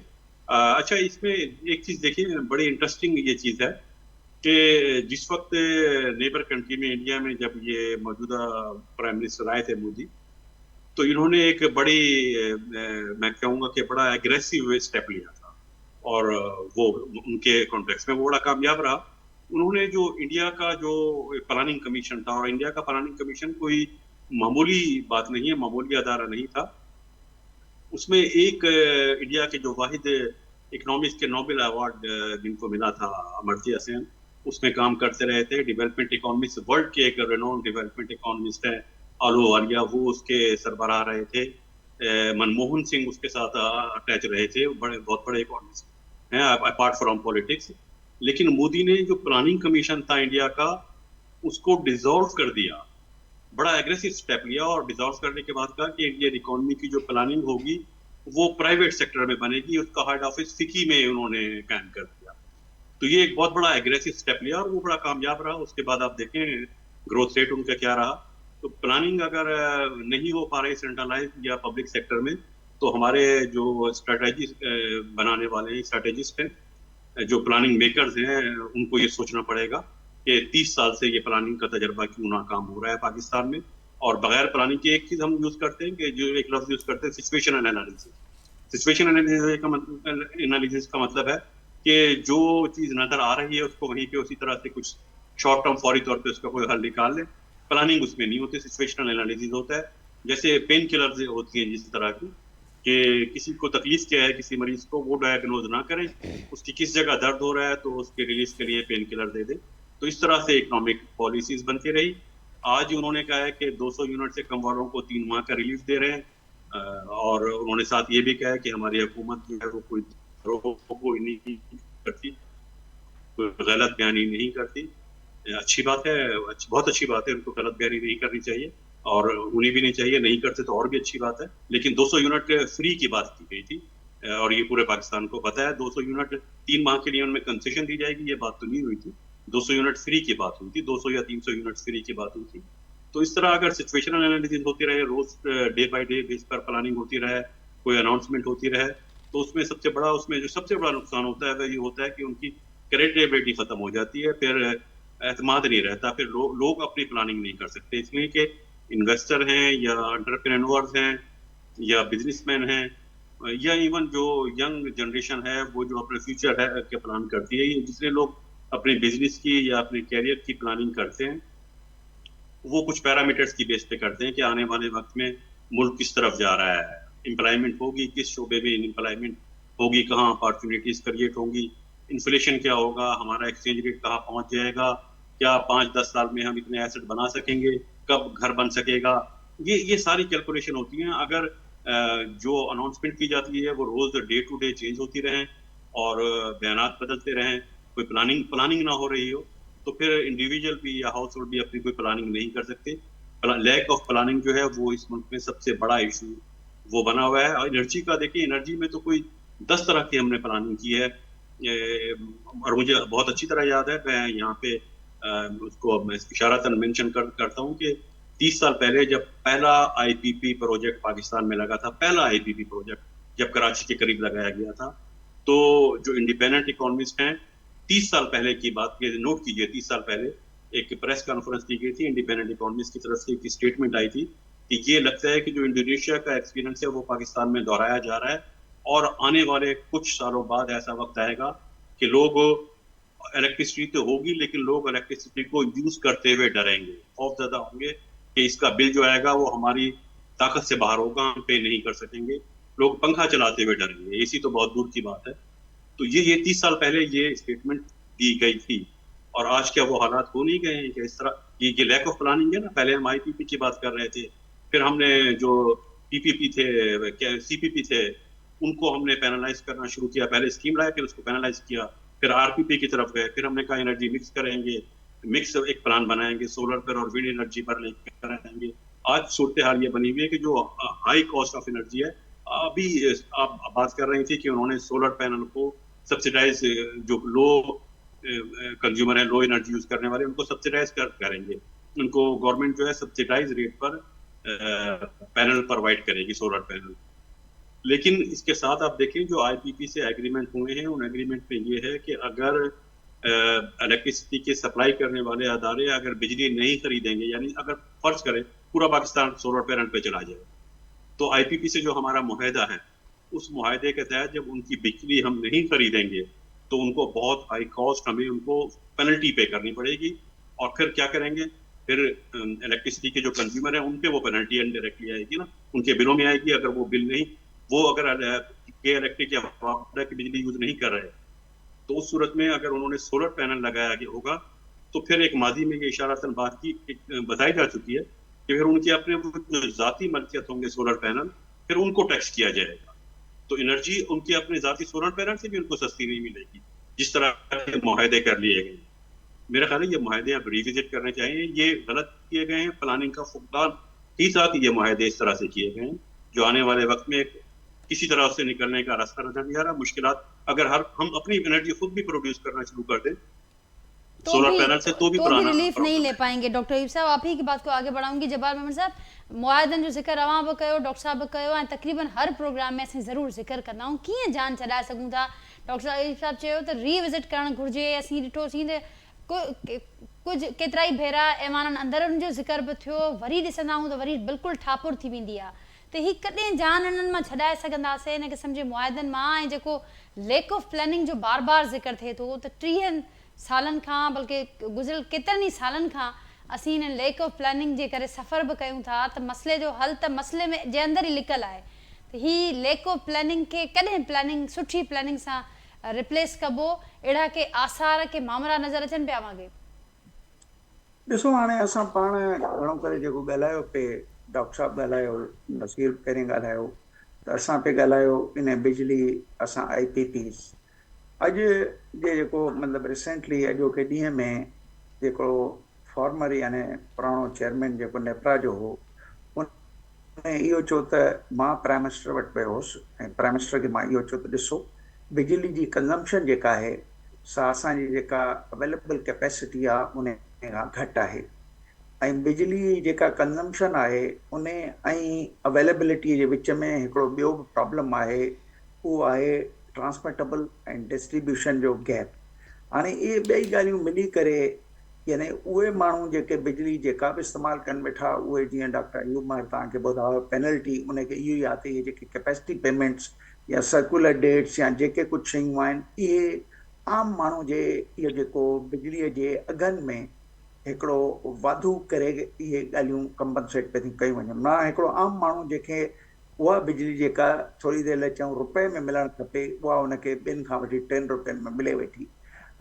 अच्छा, इसमें एक चीज़ देखिए, बड़ी इंटरेस्टिंग ये चीज़ है कि जिस वक्त नेबर कंट्री में, इंडिया में, जब ये मौजूदा प्राइम मिनिस्टर आए थे मोदी, तो इन्होंने एक बड़ी मैं कहूँगा कि बड़ा एग्रेसिव स्टेप लिया था और वो उनके कॉन्टेक्स्ट में वो बड़ा कामयाब रहा। उन्होंने जो इंडिया का जो प्लानिंग कमीशन था, और इंडिया का प्लानिंग कमीशन कोई मामूली बात नहीं है, मामूली अदारा नहीं था। उसमें एक इंडिया के जो वाहिद इकोनॉमिक्स के नोबेल अवार्ड जिनको मिला था, अमर्त्य सेन, उसमें काम करते रहे थे। डेवलपमेंट इकोनॉमिक्स, वर्ल्ड के एक रेनोन डेवलपमेंट इकोनॉमिस्ट है आलो वालिया, वो उसके सरबराह रहे थे। मनमोहन सिंह उसके साथ अटैच रहे थे, बहुत बड़े इकोनॉमिस्ट हैं अपार्ट फ्रॉम पॉलिटिक्स। लेकिन मोदी ने जो प्लानिंग कमीशन था इंडिया का, उसको डिसॉल्व कर दिया, बड़ा एग्रेसिव स्टेप लिया और डिसॉल्व करने के बाद कहा कि इंडियन इकोनॉमी की जो प्लानिंग होगी वो प्राइवेट सेक्टर में बनेगी। उसका हेड ऑफिस फिकी में उन्होंने कायम कर दिया। तो ये एक बहुत बड़ा एग्रेसिव स्टेप लिया और वो बड़ा कामयाब रहा। उसके बाद आप देखें ग्रोथ रेट उनका क्या रहा। तो प्लानिंग अगर नहीं हो पा रही सेंट्रलाइज या पब्लिक सेक्टर में, तो हमारे जो स्ट्रेटेजी बनाने वाले स्ट्रेटेजिस्ट हैं, जो प्लानिंग मेकर्स हैं, उनको ये सोचना पड़ेगा कि 30 साल से ये प्लानिंग का तजर्बा क्यों नाकाम हो रहा है पाकिस्तान में। और बगैर प्लानिंग की एक चीज़ हम यूज़ करते हैं कि जो एक लफ्ज़ यूज़ करते हैं, सिचुएशन एनालिसिस। सिचुएशन एनालिसिस का मतलब है कि जो चीज़ नज़र आ रही है उसको वहीं पे उसी तरह से कुछ शॉर्ट टर्म फौरी तौर पे उसका कोई हल निकाल ले। प्लानिंग उसमें नहीं होती, सिचुएशनल एनालिसिस होता है। जैसे पेन किलर्स होती हैं जिस तरह की, कि किसी को तकलीफ क्या है, किसी मरीज को, वो डायग्नोज ना करें, उसकी किस जगह दर्द हो रहा है तो उसके रिलीज के लिए पेन किलर दे दे। तो इस तरह से इकोनॉमिक पॉलिसीज बनती रही। आज उन्होंने कहा है कि 200 यूनिट से कम वालों को 3 माह का रिलीफ दे रहे हैं। और उन्होंने साथ ये भी कहा है कि हमारी हुकूमत जो है वो कोई नहीं करती, कोई गलत बयानी नहीं करती। अच्छी बात है, बहुत अच्छी बात है, उनको गलत बयानी नहीं करनी चाहिए और होनी भी नहीं चाहिए। नहीं करते तो और भी अच्छी बात है। लेकिन 200 यूनिट फ्री की बात की गई थी और ये पूरे पाकिस्तान को पता है। 200 यूनिट 3 माह के लिए उनमें कंसेशन दी जाएगी, ये बात तो नहीं हुई थी। 200 यूनिट फ्री की बात हुई थी, 200 या 300 यूनिट फ्री की बात हुई थी। तो इस तरह अगर सिचुएशनल एनालिसिस होती रहे, रोज डे बाय डे बेस पर प्लानिंग होती रहे, कोई अनाउंसमेंट होती रहे, तो उसमें जो सबसे बड़ा नुकसान होता है वो ये होता है कि उनकी क्रेडिटेबिलिटी खत्म हो जाती है, फिर एतमाद नहीं रहता, फिर लोग अपनी प्लानिंग नहीं कर सकते, इसलिए कि इन्वेस्टर हैं या एंटरप्रेन्योर्स हैं या बिजनेसमैन हैं या इवन जो यंग जनरेशन है वो जो अपने फ्यूचर है के प्लान करती है, जितने लोग अपने बिजनेस की या अपने कैरियर की प्लानिंग करते हैं वो कुछ पैरामीटर्स की बेस पे करते हैं कि आने वाले वक्त में मुल्क किस तरफ जा रहा है, एम्प्लॉयमेंट होगी किस शोबे में, एम्प्लॉयमेंट होगी कहाँ, अपॉर्चुनिटीज क्रिएट होंगी, इन्फ्लेशन क्या होगा, हमारा एक्सचेंज रेट कहाँ पहुंच जाएगा, क्या 5-10 साल में हम इतने एसेट बना सकेंगे, कब घर बन सकेगा, ये सारी कैलकुलेशन होती हैं। अगर जो अनाउंसमेंट की जाती है वो रोज डे टू डे चेंज होती रहें और बयानात बदलते रहें, कोई प्लानिंग ना हो रही हो, तो फिर इंडिविजुअल भी या हाउस होल्ड भी अपनी कोई प्लानिंग नहीं कर सकते। लैक ऑफ प्लानिंग जो है वो इस मुल्क में सबसे बड़ा इशू वो बना हुआ है। और एनर्जी का देखिए, एनर्जी में तो कोई 10 तरह की हमने प्लानिंग की है, और मुझे बहुत अच्छी तरह याद है, मैं यहाँ पे उसको मैं इशारतन मेंशन करता हूँ कि 30 साल पहले जब पहला आईपीपी प्रोजेक्ट पाकिस्तान में लगा था, पहला आईपीपी प्रोजेक्ट जब कराची के करीब लगाया गया था, तो जो इंडिपेंडेंट इकोनॉमिस्ट हैं 30 साल पहले की बात नोट कीजिए, 30 साल पहले एक प्रेस कॉन्फ्रेंस की गई थी, इंडिपेंडेंट इकोनॉमिस्ट की तरफ से एक स्टेटमेंट आई थी कि ये लगता है कि जो इंडोनेशिया का एक्सपीरियंस है वो पाकिस्तान में दोहराया जा रहा है और आने वाले कुछ सालों बाद ऐसा वक्त आएगा कि लोग इलेक्ट्रिसिटी तो होगी लेकिन लोग इलेक्ट्रिसिटी को यूज करते हुए डरेंगे, खौफ ज्यादा होंगे कि इसका बिल जो आएगा वो हमारी ताकत से बाहर होगा, हम पे नहीं कर सकेंगे, लोग पंखा चलाते हुए डरेंगे, एसी तो बहुत दूर की बात है। तो ये 30 साल पहले ये स्टेटमेंट दी गई थी और आज क्या वो हालात हो नहीं गए हैं कि इस तरह ये लैक ऑफ प्लानिंग है ना। पहले हम आईपीपी की बात कर रहे थे, फिर हमने जो पीपीपी थे, सीपीपी थे, उनको हमने पैनलाइज करना शुरू किया, पहले स्कीम लाया फिर उसको पैनलाइज किया, फिर आरपीपी की तरफ गए, फिर हमने कहा एनर्जी मिक्स करेंगे, मिक्स एक प्लान बनाएंगे, सोलर पर और विंड एनर्जी पर लेकर आएंगे। आज सूरत हाल ये बनी हुई है कि जो हाई कॉस्ट ऑफ एनर्जी है, अभी आप बात कर रही थी कि उन्होंने सोलर पैनल को सब्सिडाइज, जो लो कंज्यूमर है, लो एनर्जी यूज करने वाले, उनको सब्सिडाइज करेंगे, उनको गवर्नमेंट जो है सब्सिडाइज रेट पर पैनल प्रोवाइड करेगी, सोलर पैनल। लेकिन इसके साथ आप देखें जो आईपीपी से एग्रीमेंट हुए हैं, उन एग्रीमेंट में ये है कि अगर इलेक्ट्रिसिटी के सप्लाई करने वाले अदारे अगर बिजली नहीं खरीदेंगे, यानी अगर फर्ज करें पूरा पाकिस्तान सोलर पैनल पे चला जाए, तो आईपीपी से जो हमारा मुआहदा है उस मुआहदे के तहत जब उनकी बिजली हम नहीं खरीदेंगे तो उनको बहुत हाई कॉस्ट, हमें उनको पेनल्टी पे करनी पड़ेगी। और फिर क्या करेंगे, फिर इलेक्ट्रिसिटी के जो कंज्यूमर है उनपे वो पेनल्टी इनडायरेक्टली आएगी ना, उनके बिलों में आएगी। अगर वो बिल नहीं, वो अगर इलेक्ट्रिक या वापडा की बिजली यूज नहीं कर रहे, तो उस सूरत में अगर उन्होंने सोलर पैनल लगाया गया होगा तो फिर एक माजी में ये इशारतन बात की बताई जा चुकी है कि फिर उनके अपने जो जाती मलकियत होंगे सोलर पैनल, फिर उनको टैक्स किया जाएगा। तो एनर्जी उनके अपने जाती सोलर पैनल से भी उनको सस्ती नहीं मिलेगी, जिस तरह के मुआहदे कर लिए गए। मेरा ख्याल है ये मुआहदे अब रिविजिट करने चाहिए, ये गलत किए गए हैं, प्लानिंग का फुकदान ही साथ ये मुआहदे इस तरह से किए गए हैं जो आने वाले वक्त में किसी तरह से निकलने का रास्ता नजर नहीं आ रहा। मुश्किलात अगर हम अपनी एनर्जी खुद भी प्रोड्यूस करना शुरू कर दें सोलर पैनल से, तो भी रिलीफ नहीं ले पाएंगे। डॉक्टर ईब साहब, आप ही की बात को आगे बढ़ाऊंगी। जब्बार मेमन साहब, मुआहदन जो जिक्र अवां बि कयो, डॉक्टर साहब बि कयो, ऐं तक़रीबन हर प्रोग्राम में असीं ज़रूरु जिक्र कंदा आहियूं, कीअं जान छॾाए सघूं था। डॉक्टर ईब साहब चयो त रीविज़िट करणु घुरिजे। असीं ॾिठोसीं त कुझु केतिरा ई भेरा ऐवाननि अंदरनि जो ज़िक्र बि थियो, वरी ॾिसंदा आहियूं त वरी बिल्कुलु ठापुर थी वेंदी आहे। त ही कॾहिं जान इन्हनि मां छॾाए सघंदासीं इन क़िस्म जे मुआहदनि मां? ऐं जेको लैक ऑफ प्लानिंग जो बार बार ज़िक्र थिए थो, त 30 सालनि खां, बल्कि गुज़िरियल केतिरनि ई सालनि खां असीं इन लैक ऑफ प्लानिंग जे करे सफ़र बि कयूं था, त मसइले जो हल त मसइले में जे अंदरि ई लिकल आहे। त ही लैक ऑफ प्लानिंग खे कॾहिं प्लानिंग, सुठी प्लानिंग सां रिप्लेस कबो? अहिड़ा के आसार के मामला नज़र अचनि पिया वांगुरु? ॾिसो, हाणे असां पाण घणो करे जेको ॻाल्हायो पिए, डॉक्टर साहब ॻाल्हायो, नसीर पहिरें ॻाल्हायो, त असां पे ॻाल्हायो इन बिजली, असां आईपीपीस। अॼु जे जेको मतिलबु रिसेंटली अॼोके ॾींहं में जेको फॉर्मर यानी पुराणो चेयरमैन जेको नेपरा जो हो, उन इहो चयो त मां प्राइम मिनिस्टर वटि वियो हुउसि ऐं प्राइम मिनिस्टर खे मां इहो चयो त ॾिसो, बिजली जी कंज़म्पशन जेका आहे सा असांजी जेका अवेलेबल कैपेसिटी आहे उन खां घटि आहे ऐं बिजली जेका कंजम्पशन आहे उन ऐं अवेलेबिलिटीअ जे विच में हिकिड़ो ॿियो बि प्रॉब्लम आहे, उहो आहे ट्रांसमिटेबल ऐं डिस्ट्रीब्यूशन जो गैप। हाणे इहे ॿई ॻाल्हियूं मिली करे यानी उहे माण्हू जेके बिजली जेका बि इस्तेमालु कनि वेठा, उहे जीअं डॉक्टर अयूब महर तव्हांखे ॿुधायो पेनल्टी, उनखे इहो ई आहे त इहे जेके कैपेसिटी पेमेंट्स या सर्कुलर डेट्स या जेके कुझु शयूं आहिनि, इहे आम माण्हू जे इहो जेको बिजलीअ जे अघनि में हिकिड़ो वाधू करे इहे ॻाल्हियूं कंपनसेट पे थियूं कयूं वञनि। मां हिकिड़ो आम माण्हू जंहिंखे उहा बिजली जेका थोरी देरि लाइ चऊं रुपए में मिलणु खपे, उहा उनखे 2 खां वठी 3 रुपयनि में मिले वेठी।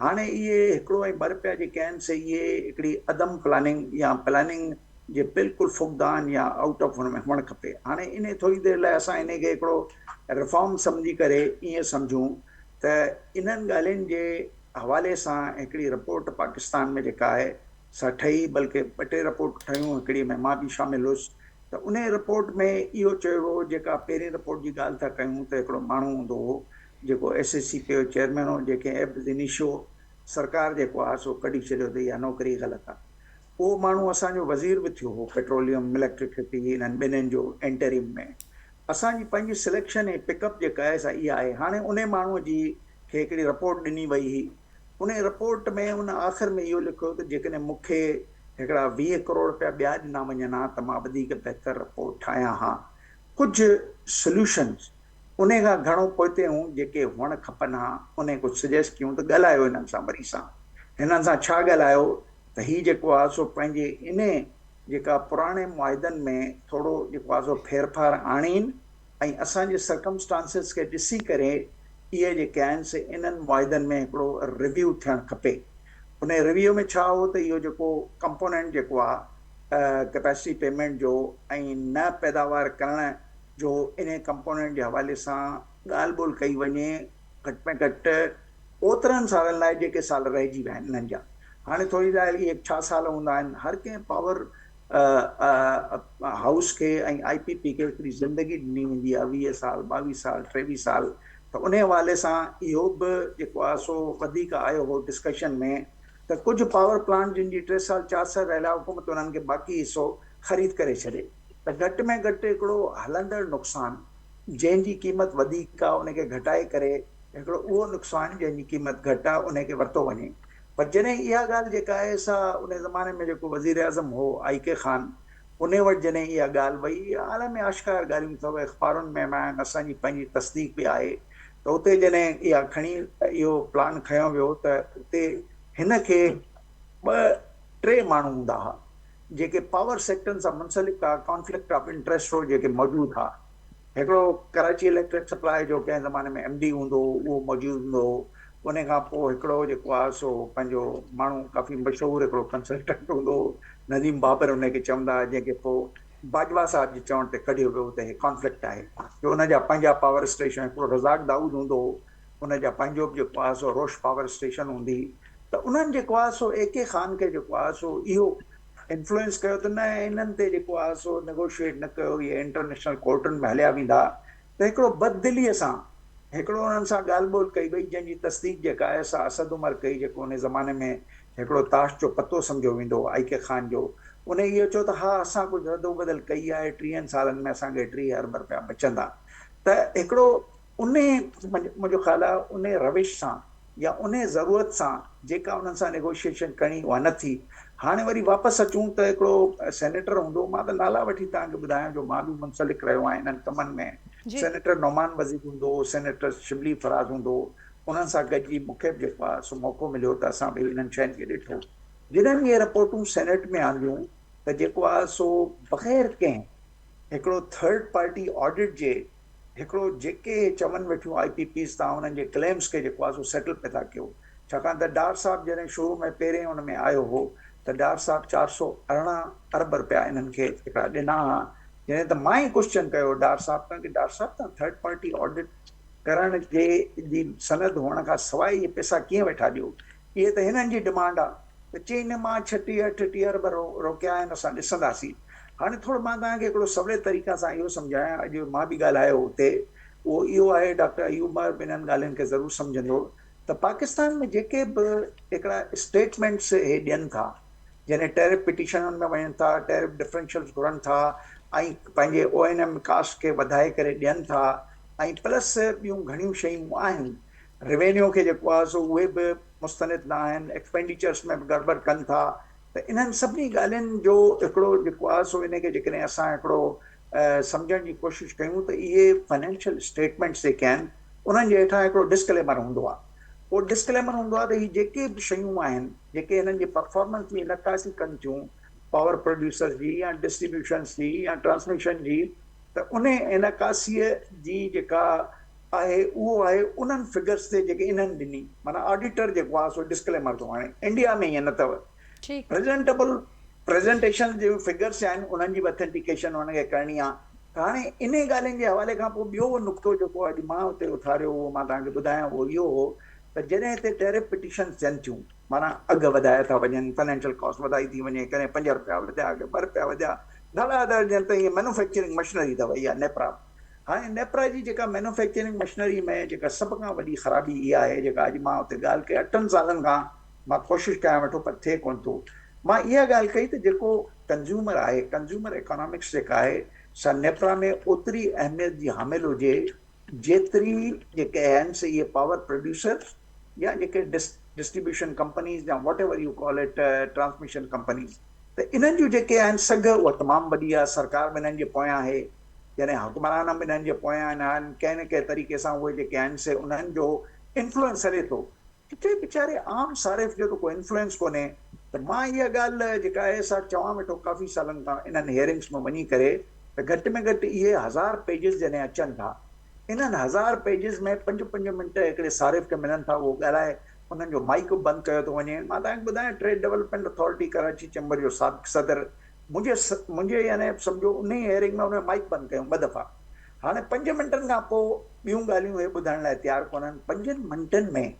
हाणे इहे हिकिड़ो ऐं ॿ रुपया जेके आहिनि से इहे हिकिड़ी अदम प्लानिंग या प्लानिंग जे बिल्कुलु फुक़दान या आउट ऑफ हुन में हुअणु खपे। हाणे इन थोरी देरि लाइ असां इन खे हिकिड़ो रिफॉर्म सम्झी करे ईअं सम्झूं त इन्हनि ॻाल्हियुनि जे हवाले सां हिकिड़ी रिपोर्ट पाकिस्तान में जेका आहे सा ठही, बल्कि 2-3 रिपोर्ट ठहियूं, हिकिड़ी में मां बि शामिलु हुउसि। त उन रिपोर्ट में इहो चयो हो, जेका पहिरीं रिपोर्ट जी ॻाल्हि था कयूं त हिकिड़ो माण्हू हूंदो हो जेको SSCP जो चेयरमैन हो, जंहिंखे एब ज़िनीशो सरकार जेको आहे सो कढी छॾियो अथई या नौकरी ग़लति आहे। उहो माण्हू असांजो वज़ीर बि थियो हो पेट्रोलियम इलेक्ट्रिसिटी इन्हनि ॿिन्हिनि जो एंटरिम में। असांजी पंहिंजी सिलेक्शन ऐं पिकअप जेका आहे सा इहा आहे। हाणे उन माण्हूअ जी खे हिकिड़ी रिपोर्ट ॾिनी वई हुई, उन रिपोर्ट में उन आख़िर में इहो लिखियो त जेकॾहिं मूंखे हिकिड़ा 20 करोड़ रुपया ॿिया ॾिना वञनि हा त मां वधीक बहितर रिपोर्ट ठाहियां हा। कुझु सोल्यूशन्स उन खां घणो पोइते हूं जेके हुअणु खपनि हा, उन कुझु सजेस्ट कयूं त ॻाल्हायो हिननि सां वरी सां। हिननि सां छा ॻाल्हायो त हीउ जेको आहे सो पंहिंजे इन जेका पुराणे मुआदनि में थोरो जेको आहे सो फेरफार आणीनि ऐं असांजे सर्कमस्टांसिस खे ॾिसी करे इहे जेके आहिनि से इन्हनि मुआदनि में हिकिड़ो रिव्यू थियणु खपे। उन रिव्यू में छा हो त इहो जेको कंपोनेंट जेको आहे कैपेसिटी पेमेंट जो ऐं न पैदावार करण जो, इन कंपोनेंट जे हवाले सां ॻाल्हि ॿोल्हि कई वञे घटि में घटि ओतिरनि सालनि लाइ जेके साल रहिजी विया आहिनि इन्हनि जा। हाणे थोरी ॻाल्हि इहे छा साल हूंदा आहिनि, हर कंहिं पावर हाउस खे ऐं IPP खे हिकिड़ी ज़िंदगी ॾिनी वेंदी आहे, 20 साल 22 साल 23 साल। त उन हवाले सां इहो बि जेको आहे सो वधीक आयो हो डिस्कशन में त कुझु पावर प्लांट जिन जी 3 साल 4 साल रहिया हुकूमत उन्हनि खे बाक़ी हिसो ख़रीद करे छॾे, त घटि में घटि हिकिड़ो हलंदड़ नुक़सानु जंहिंजी क़ीमत वधीक आहे उनखे घटाए करे हिकिड़ो उहो नुक़सानु जंहिंजी क़ीमत घटि आहे उनखे वरितो वञे। पर जॾहिं इहा ॻाल्हि जेका आहे सा उन ज़माने में जेको वज़ीर आज़म हो IK ख़ान, उन वटि जॾहिं इहा ॻाल्हि वई, आलम में आश्कार ॻाल्हियूं अथव, अख़बारुनि में आहिनि, असांजी पंहिंजी तस्दीक बि आहे। त उते जॾहिं इहा खणी इहो प्लान खयो वियो त उते हिन खे 2-3 माण्हू हूंदा हुआ जेके पावर सेक्टरनि सां मुंसलिक आहे, कॉन्फ्लिक्ट ऑफ इंट्रस्ट हो जेके मौजूदु हुआ। हिकिड़ो कराची इलेक्ट्रिक सप्लाई जो कंहिं ज़माने में MD हूंदो, उहो मौजूदु हूंदो। उन खां पोइ हिकिड़ो जेको आहे सो पंहिंजो माण्हू काफ़ी मशहूरु हिकिड़ो कंसल्टेंट हूंदो, नदीम बाबर उनखे चवंदा, जंहिंखे पोइ बाजवा साहिब जे चवण ते कढियो वियो त हे कॉन्फ्लिक्ट आहे। जो उनजा पंहिंजा पावर स्टेशन, हिकिड़ो रज़ाक दाऊद हूंदो, उनजा पंहिंजो बि जेको आहे सो रोश पावर स्टेशन हूंदी। त उन्हनि जेको आहे सो AK ख़ान खे जेको आहे सो इहो इन्फ्लुएंस कयो त न इन्हनि ते जेको आहे सो नेगोशिएट न कयो, इहे इंटरनेशनल कोर्टुनि में हलिया वेंदा। त हिकिड़ो बददिलीअ सां हिकिड़ो उन्हनि सां ॻाल्हि ॿोल्हि कई वई, जंहिंजी तस्दीक जेका आहे सा असद उमर कई, जेको उन ज़माने में हिकिड़ो ताश जो पतो सम्झो वेंदो IK ख़ान जो। उन इहो चयो त हा असां कुझु रदो बदल कई आहे, 30 सालनि में असांखे 30 अरब रुपया बचंदा। त हिकिड़ो उन मुंहिंजो ख़्यालु आहे उन रविश सां या उन ज़रूरत सां जेका उन्हनि सां नेगोशिएशन करणी उहा न थी। हाणे वरी वापसि अचूं त हिकिड़ो सेनेटर हूंदो, मां त नाला वठी तव्हांखे ॿुधायां जो मां बि मुंसलिक रहियो आहियां इन्हनि कमनि में। सेनेटर नौमान वज़ीर हूंदो, सेनेटर शिबली फराज हूंदो। उन्हनि सां गॾिजी मूंखे बि जेको आहे सो मौक़ो मिलियो त असां बि इन्हनि शयुनि खे ॾिठो। जिन्हनि इहे रिपोर्टूं सेनेट में आंदियूं त जेको आहे सो बग़ैर कंहिं हिकिड़ो थर्ड पार्टी ऑडिट जे हिकिड़ो जेके चवनि वेठियूं IPPs तव्हां उन्हनि जे क्लेम्स खे जेको आहे सो सेटल पिया था कयो। छाकाणि त डार साहब जॾहिं शुरू में पहिरें हुन में आयो हो त डार साहब 418 अरब रुपया इन्हनि खे हिकिड़ा ॾिना हुआ। जॾहिं त मां ई क्वेश्चन कयो डार साहब खां कि डार साहब तव्हां थर्ड पार्टी ऑडिट करण जे जी सनद हुअण खां सवाइ इहे पैसा कीअं वेठा ॾियो, इहे त हिननि जी डिमांड आहे। त चई न मां 36-38 अरब रोकिया आहिनि, असां ॾिसंदासीं। हाणे थोरो मां तव्हांखे हिकिड़ो सवले तरीक़े सां इहो सम्झायां, अॼु मां बि ॻाल्हायो हुते, उहो इहो आहे डॉक्टर अयूब महर बि इन्हनि ॻाल्हियुनि खे ज़रूरु सम्झंदो त पाकिस्तान में जेके बि हिकिड़ा स्टेटमेंट्स हे ॾियनि था जॾहिं टैरिफ पिटिशनुनि में वञनि था, टैरिफ डिफरेंशियल्स घुरनि था ऐं पंहिंजे ONM कास्ट खे वधाए करे ॾियनि था, ऐं प्लस ॿियूं घणियूं शयूं आहिनि। रेवेन्यू खे जेको आहे सो उहे बि मुस्तनिद न आहिनि, एक्सपेंडिचर्स में बि गड़बड़ कनि था। त इन्हनि सभिनी ॻाल्हियुनि जो हिकिड़ो जेको आहे सो इनखे जेकॾहिं असां हिकिड़ो सम्झण जी कोशिशि कयूं त इहे फाइनेंशियल स्टेटमेंट्स जेके आहिनि उन्हनि जे हेठां हिकिड़ो डिस्क्लेमर हूंदो आहे। उहो डिस्क्लेमर हूंदो आहे त हीअ जेके बि शयूं आहिनि जेके हिननि जी परफॉर्मेंस जी नक़ासी कनि थियूं, पावर प्रोड्यूसर्स जी या डिस्ट्रीब्यूशन्स जी या ट्रांसमिशन जी, त उन इनकासीअ जी जेका आहे उहो आहे उन्हनि फिगर्स ते जेके इन्हनि ॾिनी। माना ऑडिटर जेको आहे सो डिस्क्लेमर थो हाणे इंडिया में ईअं न अथव। प्रेज़ेंटेबल प्रेज़ेंटेशन जे फिगर्स आहिनि उन्हनि जी बि ऑथेंटिकेशन हुनखे करणी आहे। त हाणे इन ॻाल्हियुनि जे हवाले खां पोइ ॿियो नुक़्तो जेको अॼु मां हुते उथारियो उहो मां तव्हांखे ॿुधायां उहो इहो हो त जॾहिं हिते टैरिफ पिटिशन्स थियनि थियूं, माना अघु वधाया था वञनि, फाइनेंशियल कॉस्ट वधाई थी वञे, कॾहिं 5 रुपया वधिया, कॾहिं 2 रुपया वधिया, धड़ाधड़ ॼण त ईअं मैन्युफैक्चरिंग मशीनरी अथव इहा नेप्रा। हाणे नेप्रा जी जेका मैन्युफैक्चरिंग मशीनरी में जेका सभ खां वॾी ख़राबी इहा आहे, जेका अॼु मां हुते ॻाल्हि कई 8 सालनि खां मां कोशिशि कयां वेठो पर थिए कोन थो। मां इहा ॻाल्हि कई त जेको कंज़्यूमर आहे, कंज़्यूमर इकोनॉमिक्स जेका आहे सा नेप्रा में ओतिरी अहमियत जी हामिल हुजे जेतिरी जेके आहिनि से इहे पावर प्रोड्यूसर्स या जेके डिस्ट्रीब्यूशन कंपनीज़ या what ever U call it transmission companies, त इन्हनि जूं जेके आहिनि सघ उहा तमामु वॾी आहे। सरकार बि इन्हनि जे पोयां आहे, यानी हुकमरान बि इन्हनि जे पोयां आहिनि। कंहिं न कंहिं तरीक़े सां उहे जेके आहिनि से उन्हनि जो इन्फ्लुएंस हले थो। किथे वीचारे आम सारिफ़ जो त कोई इन्फ्लुएंस कोन्हे। त मां इहा ॻाल्हि जेका आहे सा चवां वेठो काफ़ी सालनि खां इन्हनि हियरिंग्स में वञी करे त घटि में घटि इहे 1000 पेजिस जॾहिं अचनि था, इन्हनि 1000 पेजिस में 5-5 मिंट हिकिड़े सारिफ़ खे मिलनि था, उहो ॻाल्हाए उन्हनि जो माइक बंदि कयो थो वञे। मां तव्हांखे ॿुधायां trade development authority Karachi chamber जो साबिक़ु सदर मुंहिंजे यानी सम्झो उन ई हियरिंग में उन माइक बंदि कयूं 2 दफ़ा। हाणे 5 मिंटनि खां पोइ ॿियूं ॻाल्हियूं हे ॿुधण लाइ तयारु कोन्हनि। 5 मिंटनि में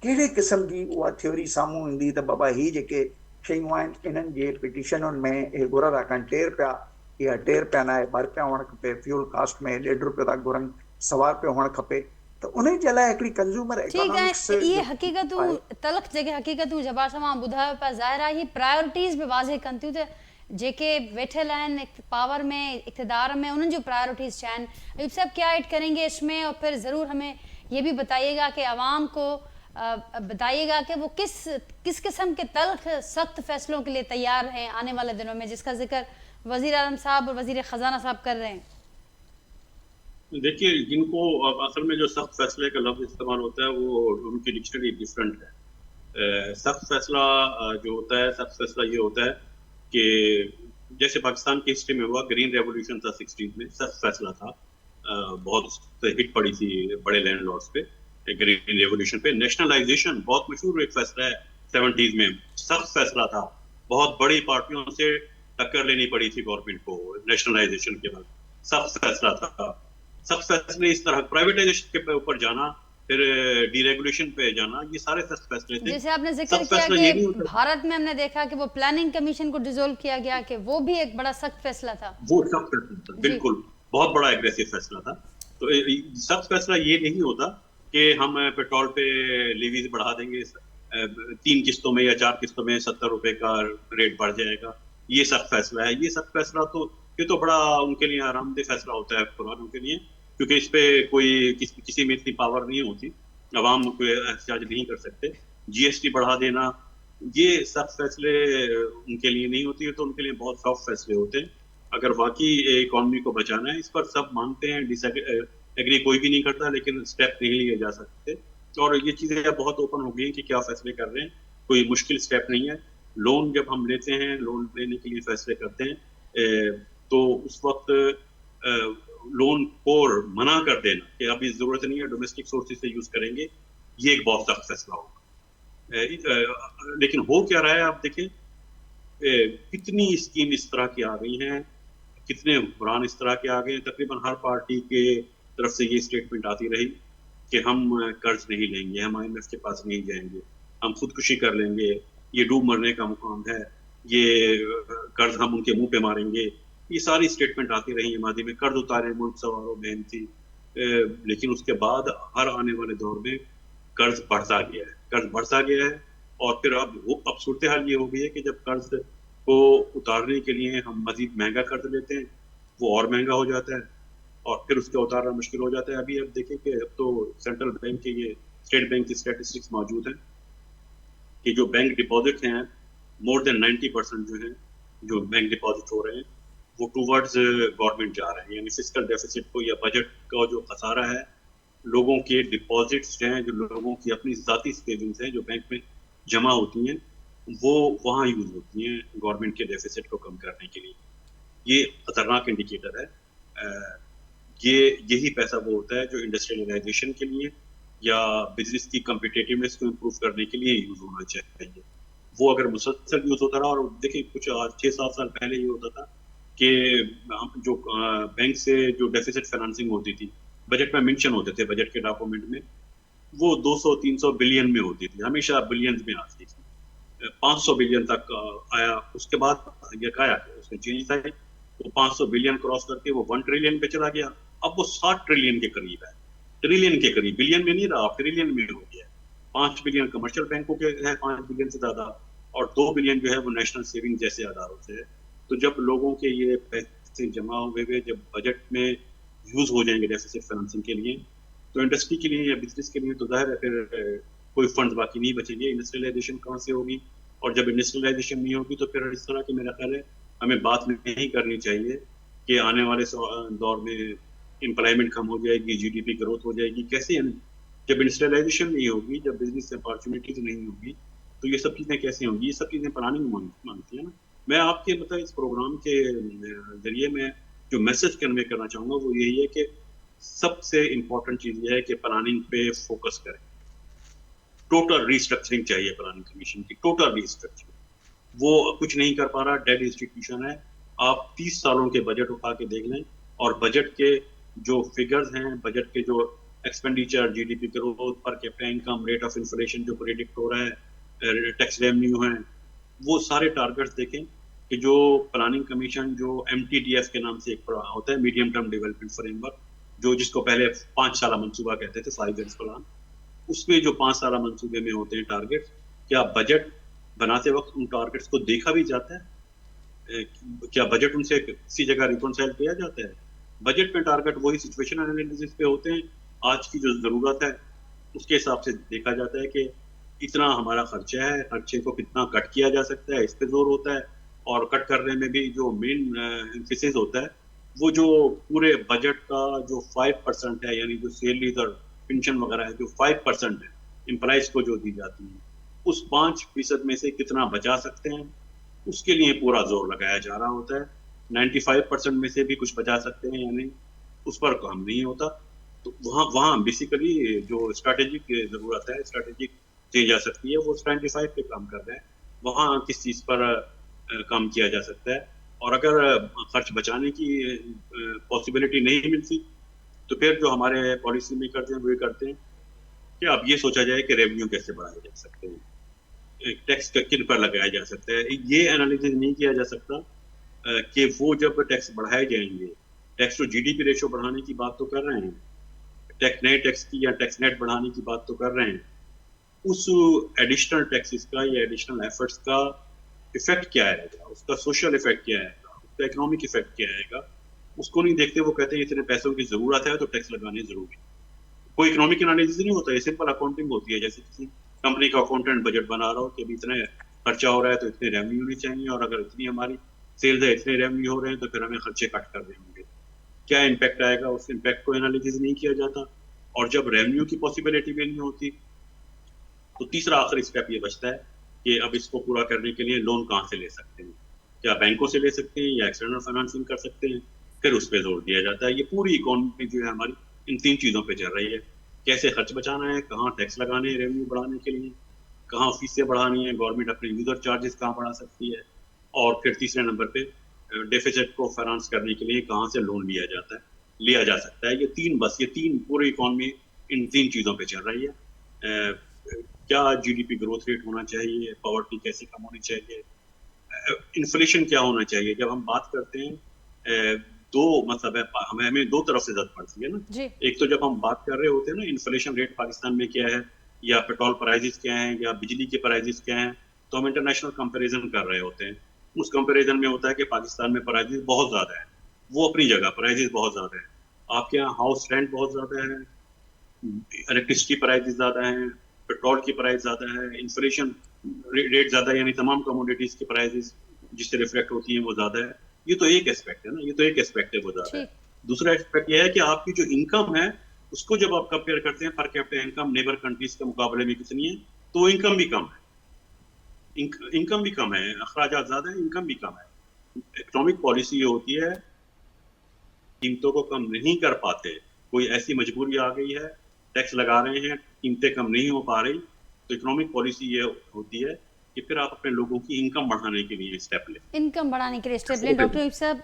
कहिड़े क़िस्म जी उहा थ्योरी साम्हूं ईंदी त बाबा हीअ जेके शयूं आहिनि इन्हनि जे पिटिशनुनि में हे घुर था कनि 2 रुपया, इहा 2 रुपया न आहे 2 रुपया हुअणु खपे, फ्यूल कास्ट में 1.5 रुपयो था घुरनि, 1.25 रुपयो हुअणु खपे। त उन जे लाइ हिकिड़ी कंज़्यूमर इकोनॉमिक्स ये हकीकतूं तलख जेके हकीकतूं जबार सां मां ॿुधायो पिया, ज़ाहिर आहे ही प्रायोरिटीज़ बि वाज़े कनि थियूं त जेके वेठल आहिनि पावर में, इक़्तिदार में, उन्हनि जो प्रायोरिटीज़ छा आहिनि। अयूब साहब क्या ऐड करेंगे इसमें, और फिर ज़रूर हमें ये भी बताइएगा कि आवाम को बताइएगा कि वो किस किस्म के तल्ख सख्त फैसलों के लिए तैयार हैं आने वाले दिनों में, जिसका जिक्र वज़ीर आज़म साहब और वज़ीर ख़जाना साहब कर रहे हैं। देखिए, जिनको असल में जो सख्त फैसले का लफ्ज़ इस्तेमाल होता है वो उनकी डिक्शनरी डिफरेंट है। सख्त फैसला जो होता है, सख्त फैसला ये होता है कि जैसे पाकिस्तान की हिस्ट्री में हुआ, ग्रीन रेवोल्यूशन था 60 में, सख्त फैसला था, बहुत हिट पड़ी थी बड़े लैंडलॉर्ड्स पे, ग्रीन रेवोल्यूशन पे। नेशनलाइजेशन बहुत मशहूर एक फैसला है 70s में, सख्त फैसला था, बहुत बड़ी पार्टियों से टक्कर लेनी पड़ी थी गवर्नमेंट को नेशनलाइजेशन के बाद, सख्त फैसला था। सख्त फैसले इस तरह प्राइवेटाइजेशन के ऊपर जाना, फिर डीरेगुलेशन पे जाना, ये सारे सख्त फैसले थे। जैसे आपने जिक्र किया कि भारत में हमने देखा कि वो प्लानिंग कमीशन को डिसॉल्व किया गया, कि वो भी एक बड़ा सख्त फैसला था। वो सख्त फैसला था, बिल्कुल बहुत बड़ा एग्रेसिव फैसला था। तो सख्त फैसला ये नहीं होता कि हम पेट्रोल पे लेवीज बढ़ा देंगे 3 किस्तों में या 4 किस्तों में 70 रुपए का रेट बढ़ जाएगा, ये सख्त फैसला है। ये सख्त फैसला तो ये तो बड़ा उनके लिए आरामदेह फैसला होता है पुरानों के लिए, क्योंकि इस पे कोई किसी में इतनी पावर नहीं होती, अवाम कोई एहतजाज नहीं कर सकते। जीएसटी बढ़ा देना, ये सख्त फैसले उनके लिए नहीं होती है, तो उनके लिए बहुत सॉफ्ट फैसले होते हैं। अगर वाकई इकॉनमी को बचाना है, इस पर सब मानते हैं, एग्री कोई भी नहीं करता, लेकिन स्टेप नहीं लिए जा सकते। और ये चीज़ें बहुत ओपन हो गई कि क्या फैसले कर रहे हैं, कोई मुश्किल स्टेप नहीं है। लोन जब हम लेते हैं, लोन लेने के लिए फैसले करते हैं, तो उस वक्त लोन को मना कर देना कि अभी जरूरत नहीं है, डोमेस्टिक सोर्सेज से यूज करेंगे, ये एक बहुत सख्त फैसला होगा। लेकिन हो क्या रहा है आप देखें, कितनी स्कीम इस तरह की आ गई हैं, कितने हुक्मरान इस तरह के आ गए हैं। तकरीबन हर पार्टी के तरफ से ये स्टेटमेंट आती रही कि हम कर्ज नहीं लेंगे, हम IMF के पास नहीं जाएंगे, हम खुदकुशी कर लेंगे, ये डूब मरने का मुकाम है, ये कर्ज हम उनके मुंह पे मारेंगे। ये सारी स्टेटमेंट आती रही है मादी में, कर्ज उतारे मुल्क सवारों बहन थी। लेकिन उसके बाद हर आने वाले दौर में कर्ज बढ़ता गया है, कर्ज बढ़ता गया है। और फिर अब सूरत हाल ये हो गई है कि जब कर्ज को उतारने के लिए हम मजीद महंगा कर्ज लेते हैं, वो और महंगा हो जाता है और फिर उसके उतारना मुश्किल हो जाता है। अभी अब देखें कि अब तो सेंट्रल बैंक के ये स्टेट बैंक की स्टैटिस्टिक्स मौजूद हैं कि जो बैंक डिपॉजिट हैं मोर देन 90% जो है जो बैंक डिपॉजिट हो रहे हैं वो टूवर्ड्स गवर्नमेंट जा रहे हैं, यानी फिस्कल डेफिसिट को या बजट का जो खसारा है, लोगों के डिपॉजिट्स हैं, जो लोगों की अपनी ज़ाती सेविंग्स हैं जो बैंक में जमा होती हैं, वो वहाँ यूज होती हैं गवर्नमेंट के डेफिसिट को कम करने के लिए। ये खतरनाक इंडिकेटर है। यही पैसा वो होता है जो इंडस्ट्रियलाइजेशन के लिए या बिजनेस की कम्पिटेटिवनेस को इम्प्रूव करने के लिए यूज होना चाहिए। वो अगर मुसलसल यूज होता रहा, और देखिए कुछ 6-7 साल पहले ये होता था कि हम जो बैंक से जो डेफिसिट फाइनेंसिंग होती थी, बजट में मेंशन होते थे, बजट के डॉक्यूमेंट में वो 200-300 बिलियन में होती थी, हमेशा बिलियंस में आती थी। 500 बिलियन तक आया, उसके बाद ये आया उसमें चेंज था, वो 500 बिलियन क्रॉस करके वो 1 ट्रिलियन पे चला गया। अब वो 60 ट्रिलियन के करीब है, ट्रिलियन के करीब, बिलियन में नहीं रहा, ट्रिलियन में हो गया। 5 बिलियन कमर्शियल बैंकों के है, 5 बिलियन से ज्यादा, और 2 बिलियन जो है वो नेशनल सेविंग जैसे आधारों से है। तो जब लोगों के ये पैसे जमा हुए जब बजट में यूज हो जाएंगे डेफिसिट फाइनेंसिंग के लिए, तो इंडस्ट्री के लिए या बिजनेस के लिए तो जाहिर है फिर कोई फंड बाकी नहीं बचेंगे। इंडस्ट्रियलाइजेशन कहाँ से होगी, और जब इंडस्ट्रियलाइजेशन नहीं होगी तो फिर इस तरह की मेरा ख्याल है हमें बात नहीं करनी चाहिए कि आने वाले दौर में एम्प्लॉयमेंट कम हो जाएगी, जीडीपी ग्रोथ हो जाएगी। कैसे, जब इंडस्ट्रियलाइजेशन नहीं होगी, जब बिजनेस अपॉर्चुनिटीज नहीं होगी, तो ये सब चीजें कैसे होंगी? ये सब चीजें प्लानिंग मांगती है ना। मैं आपके मतलब इस प्रोग्राम के जरिए में जो मैसेज कन्वे करना चाहूंगा वो यही है कि सबसे इम्पोर्टेंट चीज ये है कि प्लानिंग पे फोकस करें। टोटल रिस्ट्रक्चरिंग चाहिए प्लानिंग कमीशन की, टोटल रिस्ट्रक्चरिंग। वो कुछ नहीं कर पा रहा, डेड इंस्टीट्यूशन है। आप 30 सालों के बजट उठा के देख लें, और बजट के जो फिगर्स हैं, बजट के जो expenditure, GDP growth, per capita income, rate of inflation जो प्रेडिक्ट हो रहा है, टैक्स रेवेन्यू है, वो सारे टारगेट्स देखें कि जो प्लानिंग कमीशन जो MTDF के नाम से एक होता है, मीडियम टर्म डेवलपमेंट फ्रेमवर्क, जो जिसको पहले 5 साल मंसूबा कहते थे, 5 ईयर्स प्लान, उसमें जो 5 साल मंसूबे में होते हैं टारगेट, क्या बजट बनाते वक्त उन टारगेट्स को देखा भी जाता है? क्या बजट उनसे किसी जगह रिकॉन्साइल किया जाता है? बजट में टारगेट वही सिचुएशन एनालिसिस पे होते हैं, आज की जो जरूरत है उसके हिसाब से देखा जाता है कि इतना हमारा खर्चा है, खर्चे को कितना कट किया जा सकता है, इस पे जोर होता है। और कट करने में भी जो मेन एम्फेसिस होता है वो जो पूरे बजट का जो 5% है, यानी जो सैलरीज और पेंशन वगैरह है, जो 5% है एम्प्लॉइज को जो दी जाती है, उस 5% में से कितना बचा सकते हैं, उसके लिए पूरा जोर लगाया जा रहा होता है। 95% में से भी कुछ बचा सकते हैं या नहीं, उस पर काम नहीं होता। तो वहाँ बेसिकली जो स्ट्रैटेजिक जरूरत है, स्ट्रैटेजिक दी जा सकती है, वो 95 पे काम कर रहे हैं। वहाँ किस चीज़ पर काम किया जा सकता है, और अगर खर्च बचाने की पॉसिबिलिटी नहीं मिलती तो फिर जो हमारे पॉलिसी मेकर्स हैं वो ये करते हैं कि अब ये सोचा जाए कि रेवेन्यू कैसे बढ़ाए जा सकते हैं, टैक्स किन पर लगाया जा सकता है। ये एनालिसिस नहीं किया जा सकता कि वो जब टैक्स बढ़ाए जाएंगे, टैक्स टू जीडीपी रेशो बढ़ाने की बात तो कर रहे हैं, नए टैक्स की या टैक्स नेट बढ़ाने की बात तो कर रहे हैं, उस एडिशनल टैक्सेस का या एडिशनल एफर्ट्स का इफेक्ट क्या आएगा, उसका सोशल इफेक्ट क्या आएगा, उसका इकोनॉमिक इफेक्ट क्या आएगा, उसको नहीं देखते। वो कहते हैं इतने पैसों की जरूरत है तो टैक्स लगाने जरूरी। कोई इकोनॉमिक एनालिसिस नहीं होता है, सिंपल अकाउंटिंग होती है। जैसे किसी कंपनी का अकाउंटेंट बजट बना रहा हो कि अभी इतने खर्चा हो रहा है तो इतने रेवेन्यू होने चाहिए, और अगर इतनी हमारी सेल्स है, इतने रेवेन्यू हो रहे हैं तो फिर हमें खर्चे कट कर देंगे, क्या इम्पैक्ट आएगा, उस इम्पैक्ट को एनालिसिस नहीं किया जाता। और जब रेवेन्यू की पॉसिबिलिटी भी नहीं होती तो तीसरा आखिरी स्टेप ये बचता है कि अब इसको पूरा करने के लिए लोन कहाँ से ले सकते हैं, क्या बैंकों से ले सकते हैं या एक्सटर्नल फाइनेंसिंग कर सकते हैं, फिर उस पर जोर दिया जाता है। ये पूरी इकोनॉमी जो है हमारी इन 3 चीज़ों पे चल रही है, कैसे खर्च बचाना है, कहाँ टैक्स लगाने हैं रेवेन्यू बढ़ाने के लिए, कहाँ फीसें बढ़ानी है, गवर्नमेंट अपने यूजर चार्जेस कहाँ बढ़ा सकती है, और फिर तीसरे नंबर पे डेफिसिट को फाइनेंस करने के लिए कहाँ से लोन लिया जा सकता है। ये तीन पूरी इकोनॉमी इन 3 चीज़ों पे चल रही है। क्या जीडीपी ग्रोथ रेट होना चाहिए, पॉवर्टी कैसे कम होनी चाहिए, इन्फ्लेशन क्या होना चाहिए। जब हम बात करते हैं दो मतलब है, हमें 2 तरफ से जरूरत पड़ती है ना। एक तो जब हम बात कर रहे होते हैं ना इन्फ्लेशन रेट पाकिस्तान में क्या है या पेट्रोल प्राइजेस क्या हैं या बिजली के प्राइजेस क्या हैं, तो हम इंटरनेशनल कंपैरिजन कर रहे होते हैं। उस कंपैरिजन में होता है कि पाकिस्तान में प्राइजेस बहुत ज़्यादा है, वो अपनी जगह प्राइजेस बहुत ज़्यादा है, आपके यहाँ हाउस रेंट बहुत ज़्यादा है, इलेक्ट्रिसिटी प्राइजेस ज़्यादा हैं, पेट्रोल की प्राइस ज़्यादा है, इन्फ्लेशन रेट ज़्यादा है, यानी तमाम कमोडिटीज़ की प्राइजेस जिससे रिफ्लेक्ट होती हैं वो ज़्यादा है। ये तो एक एस्पेक्ट है ना, ये तो एक एस्पेक्ट है वो ज़्यादा है। दूसरा एस्पेक्ट ये है कि आपकी जो इनकम है उसको जब आप कंपेयर करते हैं per capita income neighbour countries के मुकाबले में कितनी है, तो इनकम भी कम है, इनकम भी कम है, अखराजात ज़्यादा है, इनकम भी कम है। इकोनॉमिक पॉलिसी ये होती है, कीमतों को कम नहीं कर पाते, कोई ऐसी मजबूरी आ गई है, टैक्स लगा रहे हैं, कीमतें कम नहीं हो पा रही, तो इकोनॉमिक पॉलिसी ये होती है कि फिर आप अपने लोगों की इनकम बढ़ाने के लिए स्टेप लें। इनकम बढ़ाने के लिए स्टेप लें। डॉक्टर यूब साहब,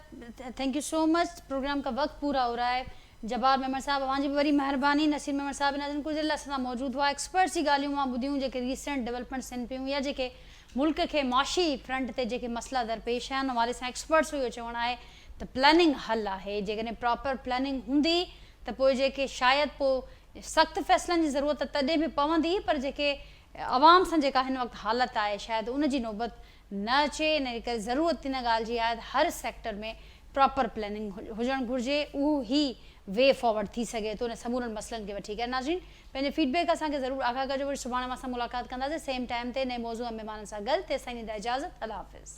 thank you so much. Programme का वक्त पूरा हो रहा है। जब्बार मेमर साहब अवां जी बड़ी मेहरबानी। नसीर मेमर साहब नाज़रीन कुछ देर लाइ मौजूद हुआ। एक्सपर्ट्स जी ॻाल्हियूं मां ॿुधियूं जेके रीसेंट डेवलपमेंट्स थियनि पियूं या जेके मुल्क के माशी फ्रंट ते जेके मसला दरपेश आहिनि, हवाले सां एक्सपर्ट्स जो इहो चवणु आहे त प्लानिंग हल आहे। जेकॾहिं प्रॉपर प्लानिंग हूंदी त पोइ जेके शायदि पोइ सख़्तु फ़ैसिलनि जी ज़रूरत तॾहिं बि पवंदी, पर जेके आवाम सां जेका हिन वक़्तु हालत आहे शायदि उन जी नौबत न अचे। इन करे ज़रूरत इन ॻाल्हि जी आहे हर सेक्टर में प्रॉपर प्लानिंग हुजणु घुरिजे, उहो ई वे फॉरवर्ड थी सघे थो उन समूरनि मसइलनि खे वठी करे। नाज़रीन, पंहिंजे फीडबैक असांखे ज़रूरु आगाह कजो। वरी सुभाणे मां सां मुलाक़ात कंदासीं सेम टाइम ते नए मौज़ूअ महिमाननि सां गॾु। तेसिताईं ॾींदा इजाज़त। अल्लाह हाफ़िज़।